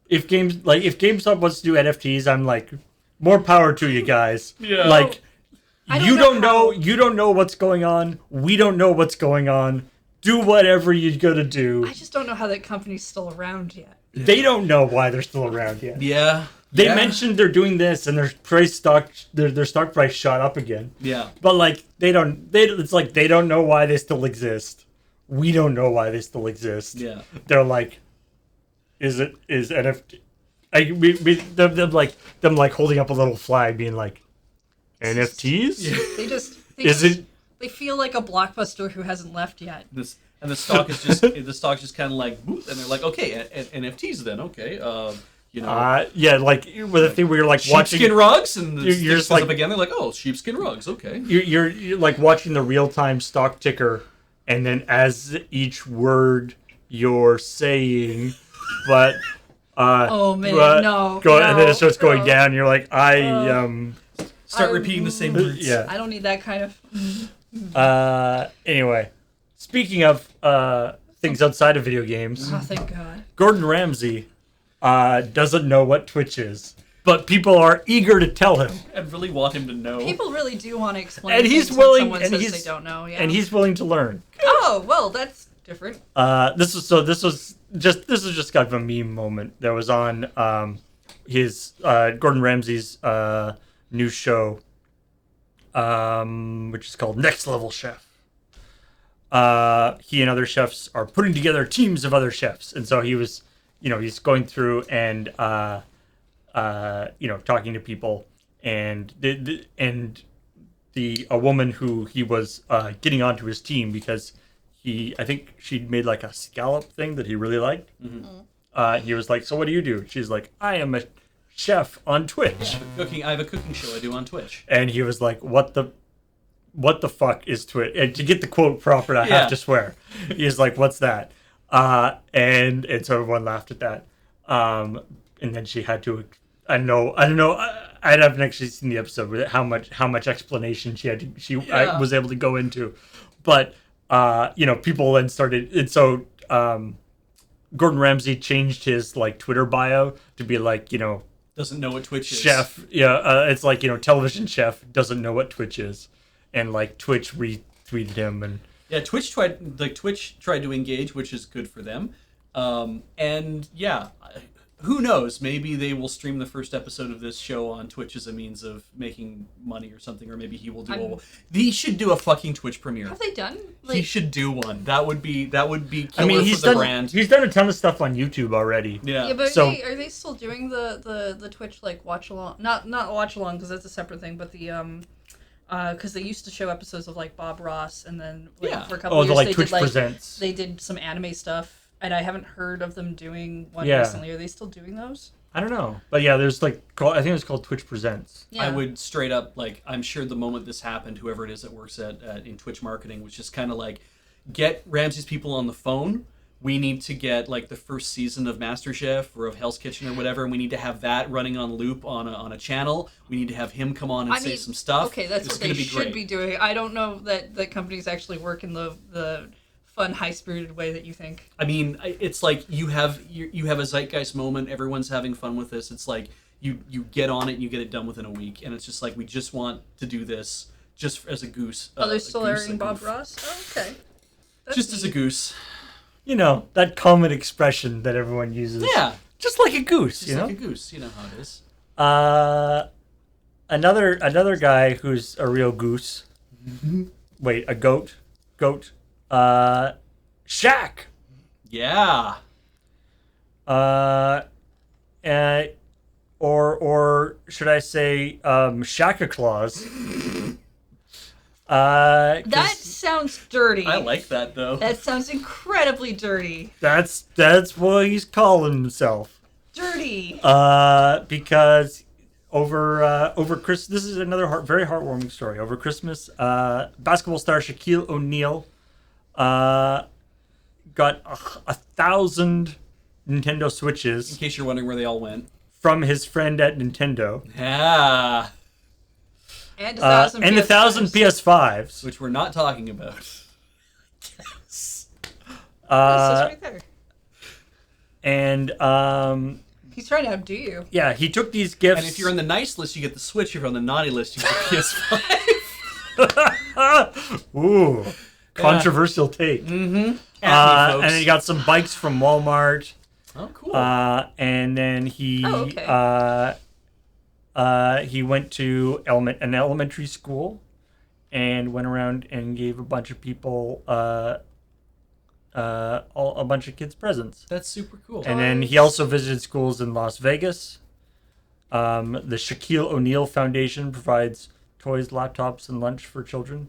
if GameStop wants to do NFTs, I'm like, more power to you guys. Yeah. Like, you don't know what's going on. We don't know what's going on. Do whatever you gotta do. I just don't know how that company's still around yet. They don't know why they're still around yet. Yeah. They mentioned they're doing this, and their stock price shot up again. Yeah. But like it's like they don't know why they still exist. We don't know why they still exist. Yeah. They're like, is NFT? Them holding up a little flag, being like, NFTs? Yeah. They feel like a Blockbuster who hasn't left yet. And the stock is just kind of like, boop, and they're like, okay, NFTs then, okay, you know, Yeah, like with a thing where you're like watching sheepskin rugs, and the you're stick just goes like- up again. They're like, oh, sheepskin rugs, okay. you're like watching the real time stock ticker, and then as each word you're saying, but Oh man, but no, and then it starts going no. down. You're like, Start repeating the same words. yeah. I don't need that kind of. Anyway, speaking of things outside of video games, Oh, thank God. Gordon Ramsay doesn't know what Twitch is, but people are eager to tell him, And really want him to know. People really do want to explain. and he's things willing, when and someone says he's they don't know. Yeah. and he's willing to learn. Oh well, that's different. This was just kind of a meme moment that was on his Gordon Ramsay's new show, which is called Next Level Chef. He and other chefs are putting together teams of other chefs, and so he was, he's going through and talking to people, and a woman who he was getting onto his team because I think she'd made like a scallop thing that he really liked. Mm-hmm. He was like, "So what do you do?" She's like, "I am a chef on Twitch." I have a cooking show I do on Twitch. And he was like, "What the fuck is Twitch?" And to get the quote proper, I have to swear. He was like, "What's that?" And so everyone laughed at that. And then she had to. I don't know. I haven't actually seen the episode with it, how much explanation she was able to go into, but people then started. And so Gordon Ramsay changed his like Twitter bio to be like, Doesn't know what Twitch is. chef. Yeah, it's like, television chef doesn't know what Twitch is, and like Twitch retweeted him, and Yeah, Twitch tried to engage, which is good for them. And yeah, who knows? Maybe they will stream the first episode of this show on Twitch as a means of making money or something, or maybe he will do. He should do a fucking Twitch premiere. Have they done? He should do one. That would be killer I mean, for the brand. He's done a ton of stuff on YouTube already. Yeah, but So- are they still doing the Twitch like watch along? Not watch along because that's a separate thing, but the because they used to show episodes of like Bob Ross, and then for a couple years the they Twitch did presents. they did some anime stuff, and I haven't heard of them doing one Yeah. recently. Are they still doing those? I don't know, but yeah, there's I think it's called Twitch Presents. Yeah. I would straight up, like, I'm sure the moment this happened, whoever it is that works in Twitch marketing was just kind of like, get Ramsay's people on the phone. We need to get like the first season of MasterChef or of Hell's Kitchen or whatever, and we need to have that running on loop on a channel. We need to have him come on and say some stuff. Okay, that's It's what they gonna be should great. be doing. I don't know that companies actually work in the fun, high-spirited way that you think. I mean, it's like you have a zeitgeist moment. Everyone's having fun with this. It's like you get on it and you get it done within a week, and it's just like we just want to do this just as a goose. Oh, they're still goose, airing a Bob goof. Ross? Oh, okay. That's Just as a neat. goose. That common expression that everyone uses. Yeah, Just like a goose, just like a goose. You know how it is. Another guy who's a real goose. Wait, a goat. Shaq. Yeah. Or should I say, Shaka Claus? That sounds dirty. I like that though. That sounds incredibly dirty. That's what he's calling himself. Dirty. Because over Christmas, this is another very heartwarming story. Over Christmas, basketball star Shaquille O'Neal got 1,000 Nintendo Switches In case you're wondering where they all went. from his friend at Nintendo, Yeah. And 1,000 and 1,000 PS5s. PS5s. Which we're not talking about. This is Uh, right there. and He's trying to outdo you. yeah, he took these gifts. And if you're on the nice list, you get the Switch. If you're on the naughty list, you get the PS5. Ooh, controversial take. Mm-hmm. And then he got some bikes from Walmart. Oh, cool. And then he he went to an elementary school and went around and gave a bunch of people a bunch of kids presents. That's super cool. And then he also visited schools in Las Vegas. The Shaquille O'Neal Foundation provides toys, laptops, and lunch for children.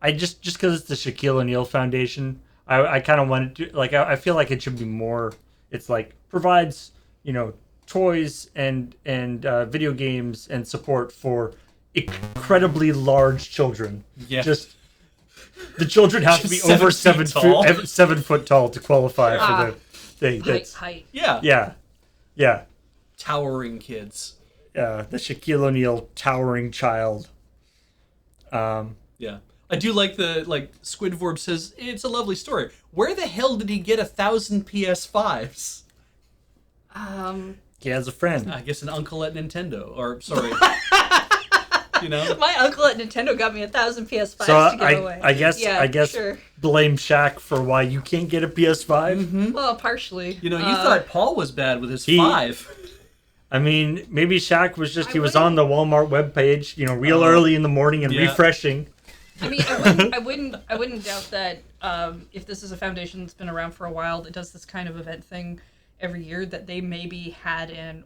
I just because it's the Shaquille O'Neal Foundation, I kind of wanted to like I feel like it should be more. It's like provides toys and video games and support for incredibly large children. Yeah. Just the children have to be Just over 7 feet tall. 7 foot tall to qualify for the thing. Height. Yeah. Yeah. Towering kids. The Shaquille O'Neal towering child. Yeah. I do like Squidvorb says, it's a lovely story. Where the hell did he get 1,000 PS5s? He has a friend. I guess an uncle at Nintendo. Or, sorry. My uncle at Nintendo got me 1,000 PS5s So to give away. I guess sure. blame Shaq for why you can't get a PS5. Mm-hmm. Well, partially. You thought Paul was bad with his 5. I mean, maybe Shaq was just he was wouldn't- on the Walmart webpage, real early in the morning and Yeah. refreshing. I mean, I wouldn't doubt that if this is a foundation that's been around for a while that does this kind of event thing every year, that they maybe had an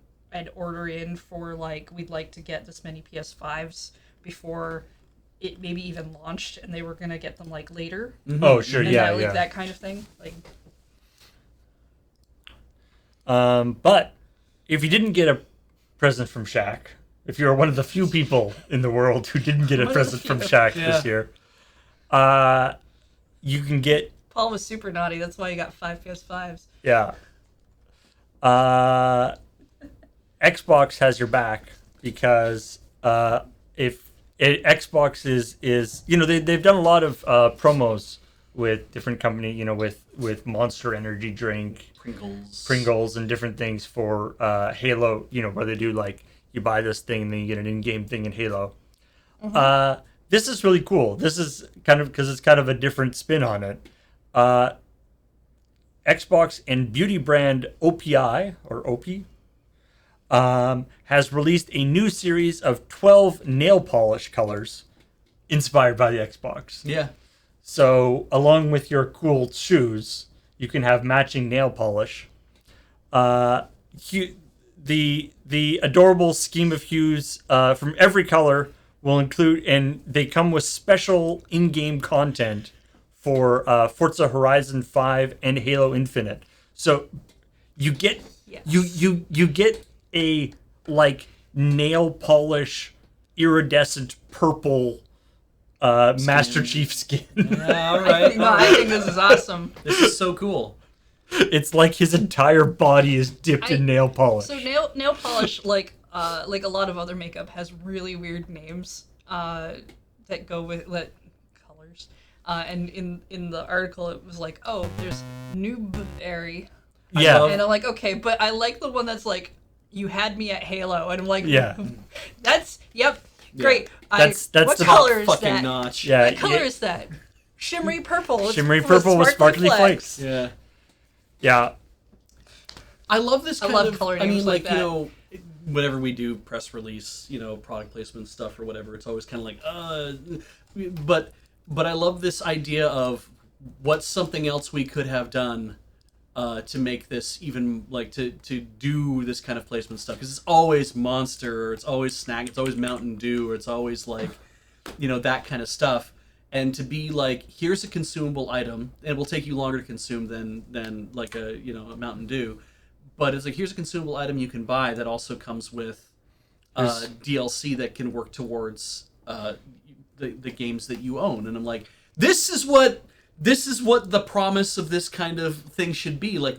order in for like, we'd like to get this many PS5s before it maybe even launched, and they were gonna get them like later. Mm-hmm. Oh, sure, And yeah, like that kind of thing. Like, but if you didn't get a present from Shaq, if you're one of the few people in the world who didn't get a One of the present from few. Shaq Yeah. this year, you can get Paul was super naughty. That's why he got 5 PS5s. yeah. Xbox has your back because if Xbox is they've done a lot of promos with different company, with Monster Energy drink, Pringles and different things for Halo, where they do like you buy this thing and then you get an in-game thing in Halo. Mm-hmm. This is really cool. This is kind of because it's kind of a different spin on it. Xbox and beauty brand OPI or OP has released a new series of 12 nail polish colors inspired by the Xbox. Yeah. So, along with your cool shoes, you can have matching nail polish. The adorable scheme of hues from every color will include, and they come with special in-game content for Forza Horizon 5 and Halo Infinite. So, you get Yes. you get a like nail polish iridescent purple Master Chief skin. All right. I think this is awesome. This is so cool. It's like his entire body is dipped in nail polish. So nail polish, like a lot of other makeup, has really weird names that go with colors. And in the article, it was like, oh, there's Noobberry. Yeah. And I'm like, okay, but I like the one that's like, you had me at Halo, and I'm like, Yeah. that's great. That's what the color is Fucking that? notch. Yeah. What color is that? Shimmery purple. It's Shimmery full of purple with sparkly flakes. Yeah. Yeah. I love this kind love of color I mean, names like that. whenever we do press release, product placement stuff or whatever, it's always kind of like, but I love this idea of what's something else we could have done to make this even like to do this kind of placement stuff, because it's always Monster, or it's always Snack, it's always Mountain Dew, or it's always like that kind of stuff. And to be like, here's a consumable item, and it will take you longer to consume than like a a Mountain Dew, but it's like, here's a consumable item you can buy that also comes with DLC that can work towards the games that you own. And I'm like, this is what the promise of this kind of thing should be. Like,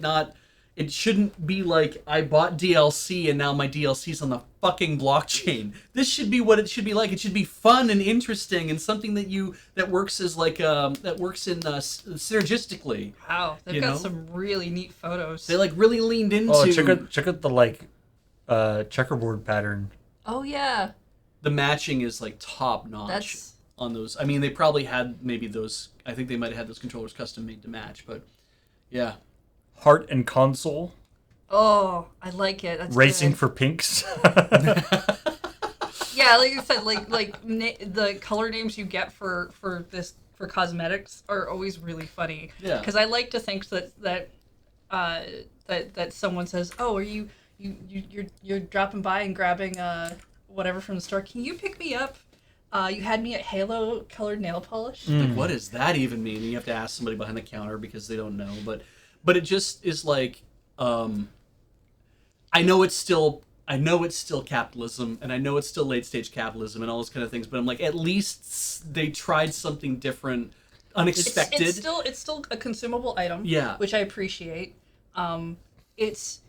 it shouldn't be like, I bought DLC and now my DLC's on the fucking blockchain. This should be what it should be like. It should be fun and interesting and something that works as like that works in synergistically. Wow, they've got some really neat photos. They like really leaned into. Oh, check out the like checkerboard pattern. Oh yeah, the matching is like top notch. that's On those, I mean, they probably had maybe those. I think they might have had those controllers custom made to match, but yeah. Heart and console. Oh, I like it. That's Racing good. for pinks. Yeah, like you said, the color names you get for cosmetics are always really funny. Yeah. Because I like to think that someone says, "Oh, are you're dropping by and grabbing whatever from the store? Can you pick me up You had me at Halo colored nail polish. Like, what does that even mean? And you have to ask somebody behind the counter because they don't know. But it just is like, I know it's still capitalism, and I know it's still late stage capitalism and all those kind of things. But I'm like, at least they tried something different, unexpected. It's still a consumable item. Yeah. Which I appreciate. It's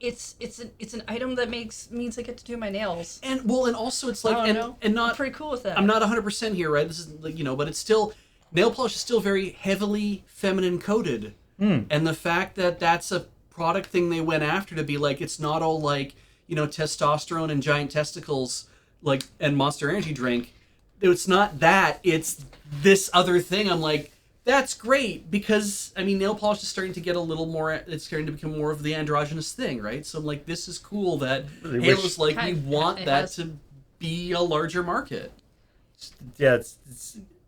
an item that means I get to do my nails. And also it's like, I don't know. and not I'm pretty cool with that. I'm not 100% here, right? This is like, but it's still, nail polish is still very heavily feminine coded. And the fact that that's a product thing they went after to be like, it's not all like, testosterone and giant testicles, like, and Monster Energy drink. It's not that. It's this other thing. I'm like, that's great, because nail polish is starting to get a little more. It's starting to become more of the androgynous thing, right? So I'm like, this is cool that Really Halo's like, we Kind- want it that has- to be a larger market. Yeah,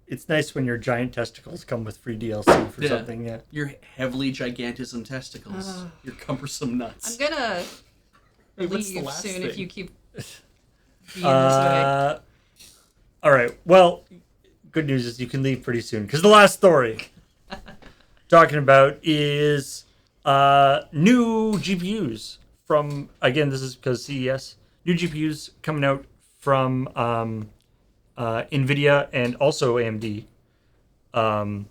it's nice when your giant testicles come with free DLC for something. Yeah. Your heavily gigantism testicles. Your cumbersome nuts. I'm gonna Hey, what's the leave last soon thing? if you keep being this way. All right. Well, good news is you can leave pretty soon, because the last story talking about is new GPUs from, again, this is because CES, new GPUs coming out from NVIDIA and also AMD, and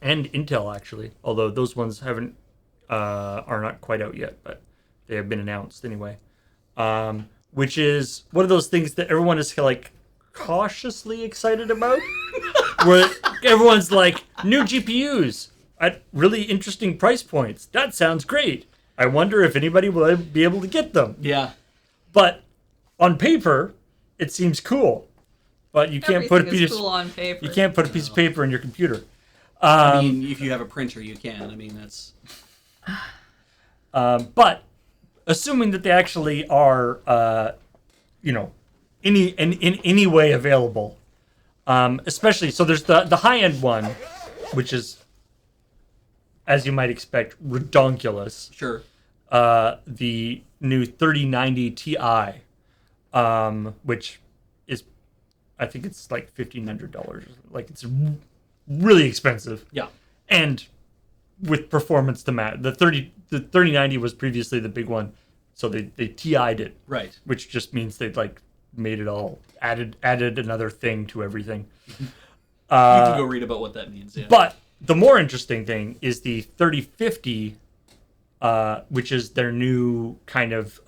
Intel, actually, although those ones haven't are not quite out yet, but they have been announced anyway. Which is one of those things that everyone is like cautiously excited about, where everyone's like, new GPUs at really interesting price points. That sounds great. I wonder if anybody will be able to get them. Yeah. But on paper, it seems cool. But you can't put a Everything is piece. cool on paper. You can't put a piece of paper in your computer. If you have a printer, you can. That's. But assuming that they actually are, in any way available, especially, so there's the high end one, which is, as you might expect, redonkulous. Sure. The new 3090 Ti, which is, I think it's like $1,500. Like, it's really expensive. Yeah. And with performance to match. The 3090 was previously the big one, so they TI'd it, Right. which just means they'd like made it all, added another thing to everything. You can go read about what that means. Yeah. But the more interesting thing is the 3050, which is their new kind of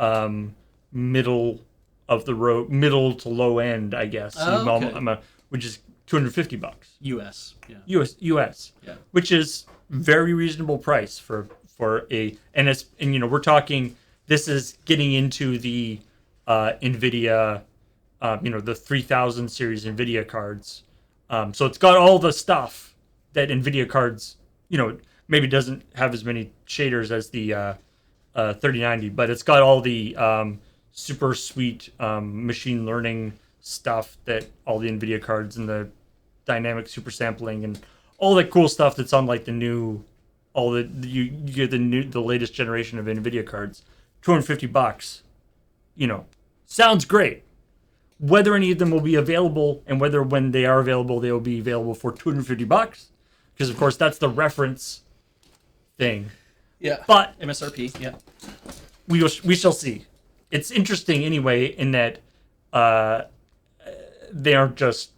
middle of the road, middle to low end, I guess. Oh, okay. Which is $250. U.S. Yeah. US, Yeah. which is very reasonable price for a, and we're talking, this is getting into the NVIDIA, the 3000 series NVIDIA cards. So it's got all the stuff that NVIDIA cards, maybe doesn't have as many shaders as the 3090, but it's got all the super sweet machine learning stuff that all the NVIDIA cards and the dynamic super sampling and all that cool stuff that's on like the new, you get the latest generation of NVIDIA cards. $250, sounds great. Whether any of them will be available, and whether when they are available, they will be available for $250, because of course that's the reference thing. Yeah. But MSRP. Yeah. we shall see. It's interesting anyway in that they aren't just,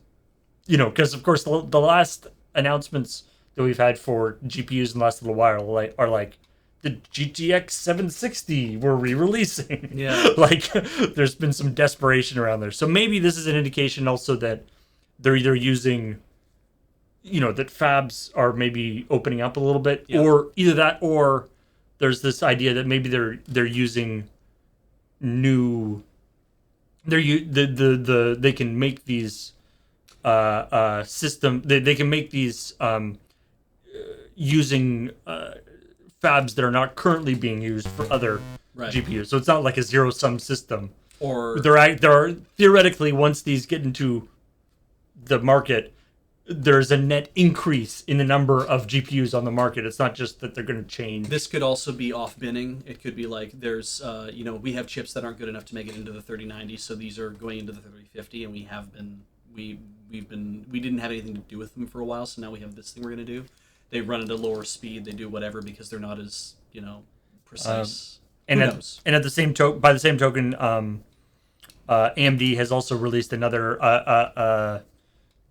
because of course the last announcements that we've had for GPUs in the last little while are like the GTX 760 we're re-releasing. Yeah. Like, there's been some desperation around there. So maybe this is an indication also that they're either using, that fabs are maybe opening up a little bit, Yeah. or either that, or there's this idea that maybe they're using new, they can make these they can make these using fabs that are not currently being used for other Right. GPUs. So it's not like a zero-sum system. Or There are theoretically, once these get into the market, there's a net increase in the number of GPUs on the market. It's not just that they're going to change. This could also be off binning. It could be like there's, we have chips that aren't good enough to make it into the 3090, so these are going into the 3050, and we didn't have anything to do with them for a while, so now we have this thing we're going to do. They run at a lower speed. They do whatever because they're not as precise. And at the same by the same token, AMD has also released another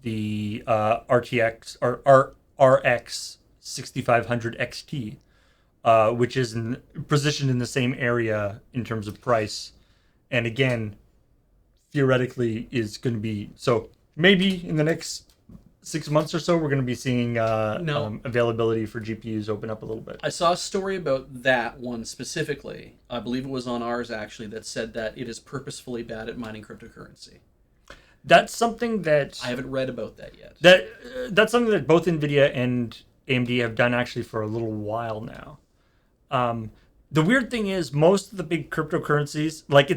the RTX or RX 6500 XT, which is positioned in the same area in terms of price, and again, theoretically is going to be so. Maybe in the next 6 months or so, we're going to be seeing availability for GPUs open up a little bit. I saw a story about that one specifically. I believe it was on ours actually that said that it is purposefully bad at mining cryptocurrency. That's something that I haven't read about that yet. That's something that both NVIDIA and AMD have done actually for a little while now. The weird thing is most of the big cryptocurrencies, like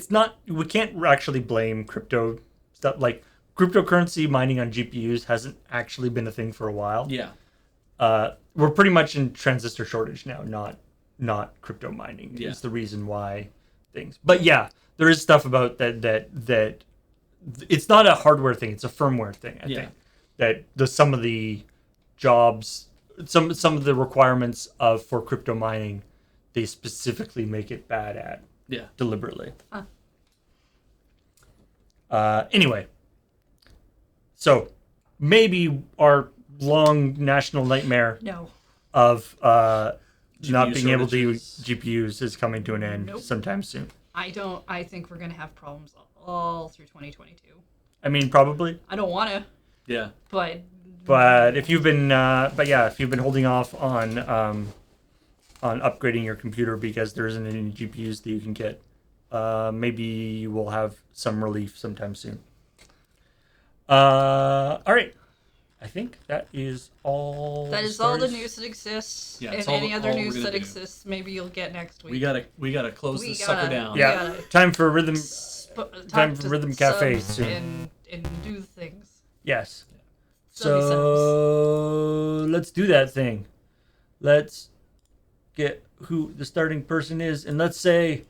we can't actually blame crypto stuff. Like cryptocurrency mining on GPUs hasn't actually been a thing for a while. Yeah. We're pretty much in transistor shortage now, not crypto mining is the reason why things. But yeah, there is stuff about that it's not a hardware thing, it's a firmware thing, I think. That some of the jobs, some of the requirements for crypto mining, they specifically make it bad at. Yeah. Deliberately. Anyway. So maybe our long national nightmare of not being able to use GPUs is coming to an end sometime soon. I think we're going to have problems all through 2022. I mean, probably. I don't want to. Yeah. But if you've been, if you've been holding off on upgrading your computer because there isn't any GPUs that you can get, maybe you will have some relief sometime soon. All right. I think that is all. That is all the news that exists. Yeah, and any other news that exists, maybe you'll get next week. We gotta close this sucker down. Yeah. Time for Rhythm Cafe soon. And do things. Yes. So let's do that thing. Let's get who the starting person is, and let's say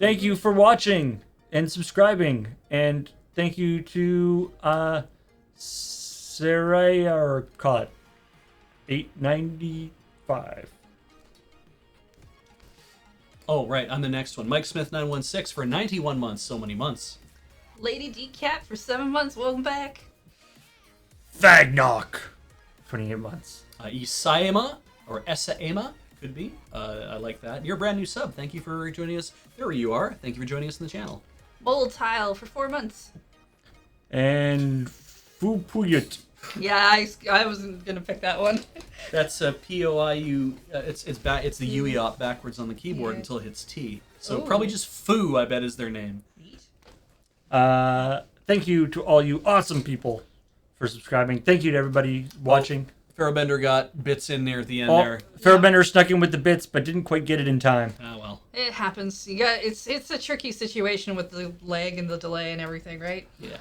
thank you for watching and subscribing, and thank you to Sarah or Caught 895. Oh, right, on the next one. Mike Smith 916 for 91 months. So many months. Lady D Cat for 7 months. Welcome back. Fagnock 28 months. Isaema or Esaema could be. I like that. You're a brand new sub. Thank you for joining us. There you are. Thank you for joining us in the channel. Mold Tile for 4 months. And Fupuyut. Yeah, I wasn't gonna pick that one. That's P-O-I-U. It's the UE op backwards on the keyboard until it hits T. So probably just Foo, I bet, is their name. Thank you to all you awesome people for subscribing. Thank you to everybody watching. Farrowbender got bits in there at the end there. Farrowbender snuck in with the bits, but didn't quite get it in time. Ah, well. It happens. It's a tricky situation with the lag and the delay and everything, right? Yeah.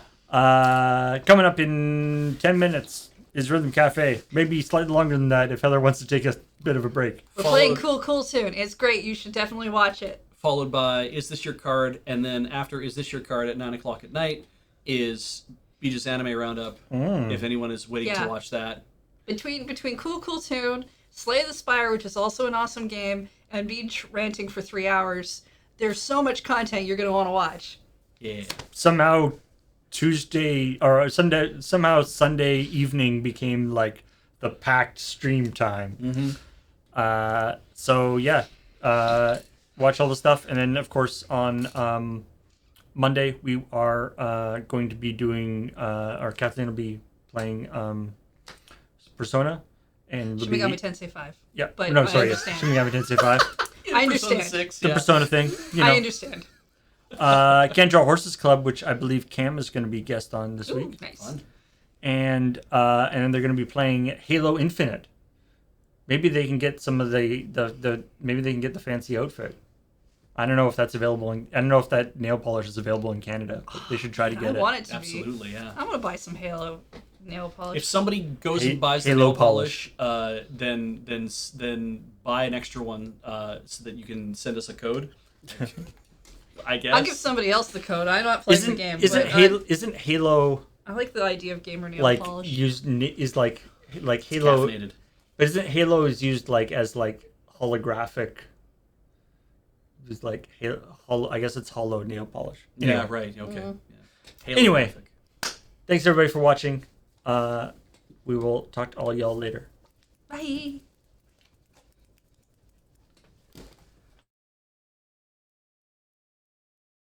Coming up in 10 minutes is Rhythm Cafe. Maybe slightly longer than that if Heather wants to take a bit of a break. We're playing Cool Tune. It's great. You should definitely watch it. Followed by Is This Your Card? And then after Is This Your Card at 9 o'clock at night is Beach's Anime Roundup. If anyone is waiting to watch that. Between Cool Tune, Slay the Spire, which is also an awesome game, and Beach ranting for 3 hours, there's so much content you're going to want to watch. Yeah. Somehow Sunday evening became like the packed stream time. So yeah, watch all the stuff, and then of course on Monday we are going to be doing, or Kathleen will be playing Persona and Shin Megami Tensei 5. Yeah, but no, sorry, yes, Shin Megami Tensei 5. I understand. 6, The Persona thing, you know. I understand. Can't Draw Horses Club, which I believe Cam is going to be guest on this week. Nice. Fun. And then they're going to be playing Halo Infinite. Maybe they can get some of maybe they can get the fancy outfit. I don't know if that's available. I don't know if that nail polish is available in Canada. But they should try to I get it. want it to be. Absolutely, yeah. I'm gonna buy some Halo nail polish. If somebody goes Ha- and buys the Halo nail polish, then buy an extra one so that you can send us a code. I guess. I'll give somebody else the code. I'm not playing the game. Isn't but Halo? Isn't Halo I like the idea of gamer nail like polish. used? Is like Halo? Caffeinated. But isn't Halo is used like as like holographic? It's like I guess it's hollow nail polish. Yeah, Anyway. right. Okay. Mhm. Yeah. Anyway. Halographic. Thanks everybody for watching. We will talk to all y'all later. Bye.